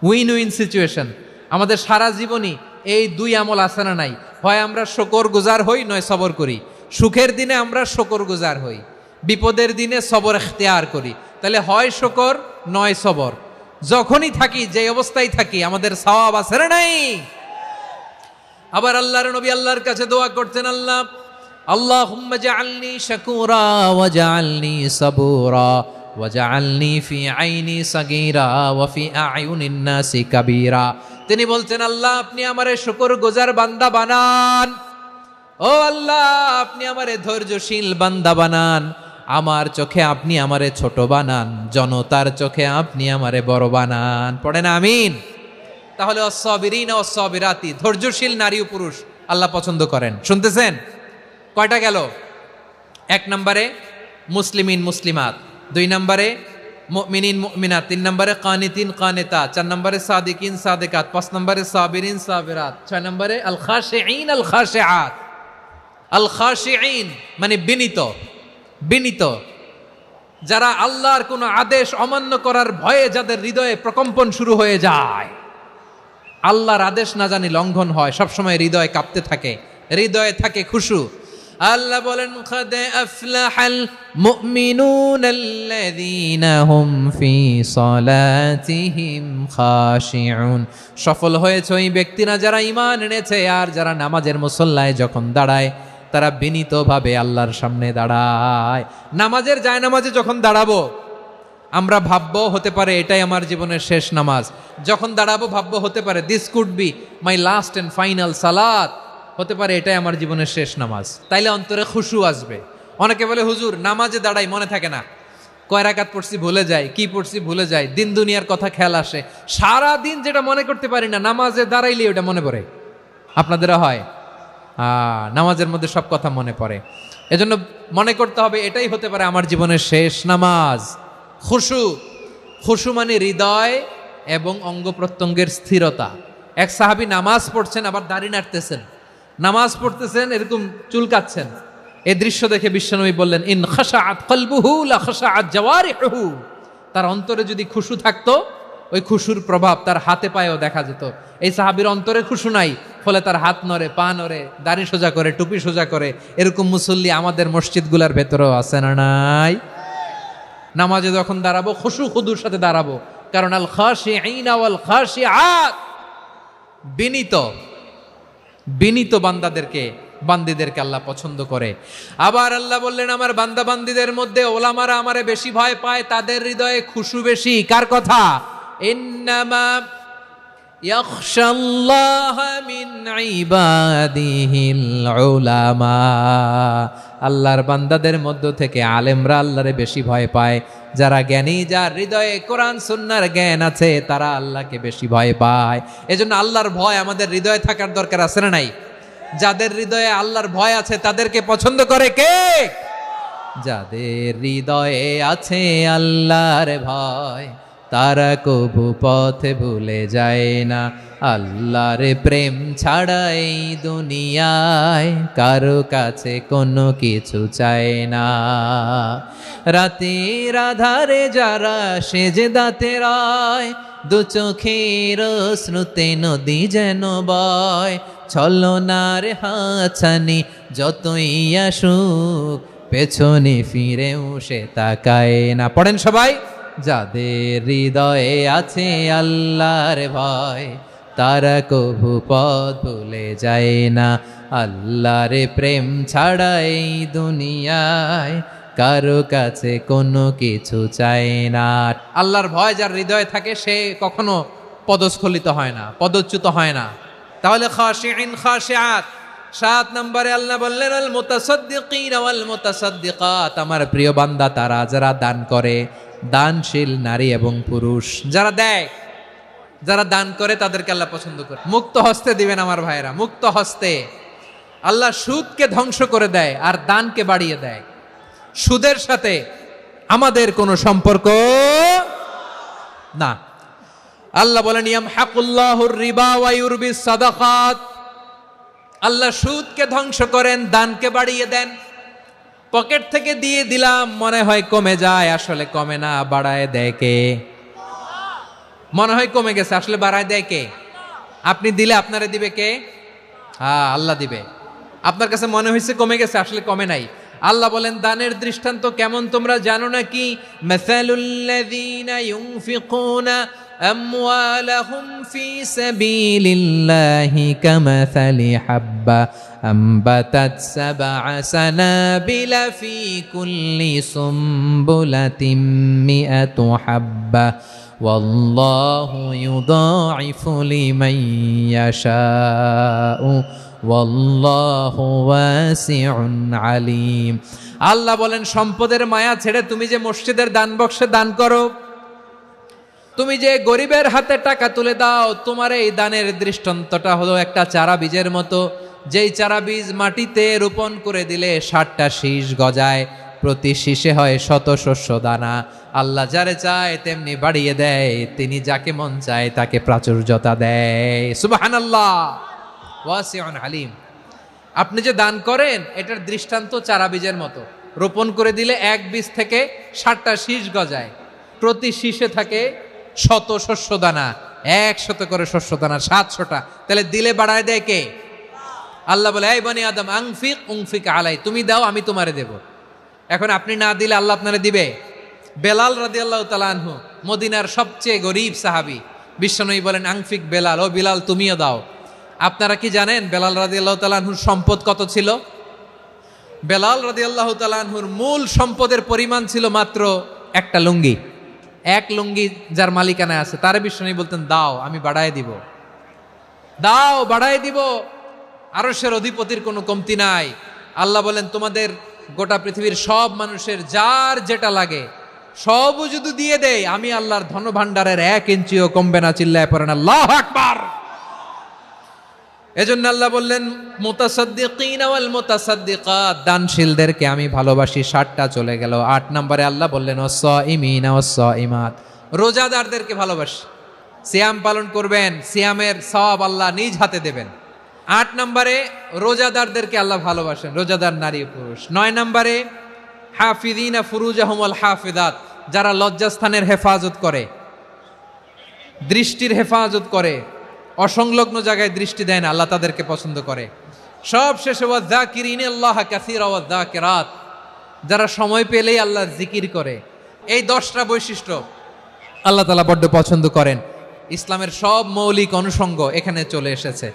উইন উইন সিচুয়েশন। আমাদের সারা জীবনই এই দুই আমল আছে না নাই? হয় আমরা শুকর গুজার হই, নয় সবর করি। সুখের দিনে আমরা শুকর গুজার হই, বিপদের দিনে সবর ইখতিয়ার করি। তাহলে হয় শুকর নয় সবর। যখনই থাকি, যে অবস্থায় থাকি, আমাদের সওয়াব আছে না নাই? আবার আল্লাহর নবী আল্লাহর কাছে দোয়া করতেন, আল্লাহুম্মা জাআলনি শাকুরা ওয়া জাআলনি সাবুরা ওয়া জাআলনি ফি আইনি সাগীরা ওয়া ফি আ'য়ুনিন নাসি কাবীরা। তিনি বলছেন আল্লাহ আপনি আমারে শুকরগুজার বান্দা বানান, ও আল্লাহ আপনি আমারে ধৈর্যশীল বান্দা বানান, আমার চোখে আপনি আমারে ছোট বানান, জনতার চোখে আপনি আমারে বড় বানান। পড়েন আমিন। তাহলে অস-সাবিরিনা ওয়াস-সাবিরাতি, ধৈর্যশীল নারী ও পুরুষ আল্লাহ পছন্দ করেন। শুনতেছেন? কয়টা গেল? 1 নম্বরে মুসলিমিন মুসলিমাত, 2 নম্বরে মুমিনিন মুমিনাত, 3 নম্বরে কানিতিন কানিতাত, 4 নম্বরে সাদিকিন সাদিকাত, 5 নম্বরে সাবিরিন সাবিরাত, 6 নম্বরে আল খাশিঈন আল খাশিআত। আল খাশিঈন মানে বিনীত, যারা আল্লাহর কোনো আদেশ অমান্য করার ভয়ে যাদের হৃদয়ে প্রকম্পন শুরু হয়ে যায়, আল্লাহর আদেশ না জানি লঙ্ঘন হয়, সবসময় হৃদয় কাঁপতে থাকে, হৃদয়ে থাকে খুশু। আল্লাহ বলেন কাদ আফলাহাল মুমিনুনাল্লাযীনা হুম ফি সালাতিহিম খাশিউন, সফল হয়েছে ওই ব্যক্তিরা যারা ঈমান এনেছে আর যারা নামাজের মুসল্লায় যখন দাঁড়ায় তারা বিনীতভাবে আল্লাহর সামনে দাঁড়ায়। নামাজের জায়নামাজে যখন দাঁড়াবো আমরা ভাববো হতে পারে এটাই আমার জীবনের শেষ নামাজ। যখন দাঁড়াবো ভাববো হতে পারে this could be my last and final সালাত, হতে পারে এটাই আমার জীবনের শেষ নামাজ। তাইলে অন্তরে খুশু আসবে। অনেকে বলে হুজুর নামাজে দাঁড়াই মনে থাকে না, কয় রাকাত পড়ছি ভুলে যাই, কি পড়ছি ভুলে যাই, দিন দুনিয়ার কথা খেয়াল আসে, সারা দিন যেটা মনে করতে পারি না নামাজে দাঁড়াইলে ওটা মনে পড়ে। আপনাদেরও হয়? নামাজের মধ্যে সব কথা মনে পড়ে। এজন্য মনে করতে হবে এটাই হতে পারে আমার জীবনের শেষ নামাজ। খুশু মানে হৃদয় এবং অঙ্গ প্রত্যঙ্গের স্থিরতা। এক সাহাবী নামাজ পড়ছেন আবার দাড়ি নাড়তেছেন, নামাজ পড়তেছেন এরকম চুলকাচ্ছেন, এই দৃশ্য দেখে বিশ্বনবী বললেন, ইন খাশাআত কলবুহু লা খাশাআত জাওয়ারিহুহু। তার অন্তরে যদি খুশু থাকতো, ওই খুশুর প্রভাব তার হাতে পায়েও দেখা যেত। এই সাহাবীর অন্তরে খুশু নাই, ফলে তার হাত নড়ে, পা নড়ে, দাড়ি সোজা করে, টুপি সোজা করে। এরকম মুসল্লি আমাদের মসজিদগুলোর ভেতরেও আছে না নাই? নামাজে যখন দাঁড়াবো খুশু খুদুর সাথে দাঁড়াবো, কারণ আল খাশিঈনা ওয়াল খাশিআত, বিনীত বান্দিদেরকে আল্লাহ পছন্দ করে। আবার আল্লাহ বললেন, আমার বান্দা বান্দিদের মধ্যে ওলামারা আমারে বেশি ভয় পায়, তাদের হৃদয়ে খুশু বেশি। কার কথা? ইন্নামা ইয়াখশাল্লাহা মিন ইবাদিহিল উলামা। আল্লাহর বান্দাদের মধ্য থেকে আলেমরা আল্লাহরে বেশি ভয় পায়। যারা জ্ঞানী, যার হৃদয়ে কোরআন সুন্নাহর জ্ঞান আছে, তারা আল্লাহকে বেশি ভয় পায়। এজন্য আল্লাহর ভয় আমাদের হৃদয়ে থাকার দরকার আছে না নাই? যাদের হৃদয়ে আল্লাহর ভয় আছে তাদেরকে পছন্দ করে কে? যাদের হৃদয়ে আছে আল্লাহর ভয়, তারা কবু পথে ভুলে যায় না। আল্লাহর প্রেম ছাড়া এই দুনিয়ায় কারো কাছে কোনো কিছু চায় না। রাতের আধারে যারা সেজদাতে রয়, দু চোখের শ্রুতে নদী যেন বয়। ছলনার হাতছানি যতই আসুক, পেছনে ফিরেও সে তাকায় না। পড়েন সবাই। যাদের হৃদয়ে আছে আল্লাহর ভয়, তারা কভু পথ ভুলে যায় না। আল্লাহর প্রেম ছাড়া এই দুনিয়ায় কারো কাছে কোনো কিছু চায় না। আল্লাহর ভয় যার হৃদয়ে থাকে, সে কখনো পদস্খলিত হয় না, পদচ্যুত হয় না। তাহলে খাশিঈন খাশিআত। 7 নম্বরে আল্লাহ বললেন, আল মুতাসাদ্দিকিন ওয়াল মুতাসাদ্দিকাত। আমার প্রিয় বান্দা তারা যারা দান করে, দানশীল নারী এবং পুরুষ যারা দেয়, যারা দান করে, তাদেরকে আল্লাহ পছন্দ করে। মুক্ত হস্তে দিবেন আমার ভাইরা, মুক্ত হস্তে। আল্লাহ সুদকে ধ্বংস করে দেয় আর দানকে বাড়িয়ে দেয়। সুদের সাথে আমাদের কোনো সম্পর্ক না। আল্লাহ বলেন, ইয়ামহাকুল্লাহুর রিবা ওয়া ইউরবিস সাদাকাত। আল্লাহ সুদকে ধ্বংস করেন, দানকে বাড়িয়ে দেন। পকেট থেকে দিয়ে দিলাম, মনে হয় কমে যায়, আসলে কমে না, বাড়ায় দেয় কে? মনে হয় কমে গেছে, আসলে বাড়ায় দেয় কে? আপনি দিলে আপনারে দিবে কে? হ্যাঁ, আল্লাহ দিবে। আপনার কাছে মনে হয়েছে কমে গেছে, আসলে কমে নাই। আল্লাহ বলেন, দানের দৃষ্টান্ত কেমন তোমরা জানো নাকি? মাসালুল্লাযীনা ইউনফিকুনা আমওয়ালাহুম ফি সাবিলিল্লাহি কামাসালি হাব্বা আম্বাতাত সাবআ সানাবিলা ফি কুল্লি সুমবুলাতিন মিআতু হাব্বা ওয়াল্লাহু ইউদাঈফু লিমান ইয়াশাউ ওয়াল্লাহু ওয়াসিউন আলিম। আল্লাহ বলেন, সম্পদের মায়া ছেড়ে তুমি যে মসজিদের দান বক্সে দান করো, তুমি যে গরিবের হাতে টাকা তুলে দাও, তোমার এই দানের দৃষ্টান্তটা হলো একটা চারা বীজের মতো। যেই চারা বীজ মাটিতে রোপণ করে দিলে 60টা শীষ গজায়, প্রতি শীষে হয় শত শস্য দানা। আল্লাহ যারে চায় তেমনি বাড়িয়ে দেয়, তিনি যাকে মন চায় তাকে প্রাচুর্যতা দেয়। সুবহানাল্লাহ, ওয়াসিউন আলিম। আপনি যে দান করেন, এটার দৃষ্টান্ত চারা বীজের মতো। রোপণ করে দিলে এক বীজ থেকে 60টা শীষ গজায়, প্রতি শীষে থাকে শত শস্য দানা, 100 করে শস্য দানা, 700টা। তাহলে দিলে বাড়ায় দেয় কে? আল্লাহ বলে, এই বনি আদম আনফিক উনফিক আলাই, তুমি দাও আমি তোমারে দেব। এখন আপনি না দিলে আল্লাহ আপনারে দিবে? বেলাল রাদিয়াল্লাহু তাআলা আনহু, মদিনার সবচেয়ে গরিব সাহাবী, বিশ্বনবী বলেন, আনফিক বেলাল, ও বিলাল তুমিও দাও। আপনারা কি জানেন বেলাল রাদিয়াল্লাহু তাআলা আনহুর সম্পদ কত ছিল? বেলাল রাদিয়াল্লাহু তাআলা আনহুর মূল সম্পদের পরিমাণ ছিল মাত্র একটা লুঙ্গি। এক লুঙ্গি যার মালিকানায় আছে, তারে বিশ্বনবী বলতেন, দাও আমি বাড়ায় দিব, দাও বাড়ায় দিব। আরশের অধিপতির কোনো কমতি নাই। আল্লাহ বলেন, তোমাদের গোটা পৃথিবীর সব মানুষের যার যেটা লাগে সবও যদি দিয়ে দেয়, আমি আল্লাহর ধনভাণ্ডারের 1 ইঞ্চিও কমবে না। চিল্লায় পড়েন আল্লাহু আকবার। এজন্য আল্লাহ বললেন, মুতাসাদ্দিকিন ওয়াল মুতাসাদ্দিকাত, দানশীলদেরকে আমি ভালোবাসি। 60টা চলে গেল। 8 নম্বরে আল্লাহ বললেন, ওয়াস-সাইমিন ওয়াস-সাইমাত, রোজাদারদেরকে ভালোবাসি। সিয়াম পালন করবেন, সিয়ামের সওয়াব আল্লাহ নিজ হাতে দেবেন। 8 নম্বরে রোজাদারদেরকে আল্লাহ ভালোবাসেন, রোজাদার নারী পুরুষ। 9 নম্বরে হাফিযিনা ফুরুজাহুম ওয়াল হাফিযাত, যারা লজ্জাস্থানের হেফাজত করে, দৃষ্টির হেফাজত করে, অসংলগ্ন জায়গায় দৃষ্টি দেয় না, আল্লাহ তাদেরকে পছন্দ করে। সব শেষে ওয়াযাকিরিনাল্লাহা কাসীরা ওয়াযাকিরাত, যারা সময় পেলেই আল্লাহর জিকির করে। এই 10টা বৈশিষ্ট্য আল্লাহ তাআলা বড্ড পছন্দ করেন। ইসলামের সব মৌলিক অনুষঙ্গ এখানে চলে এসেছে।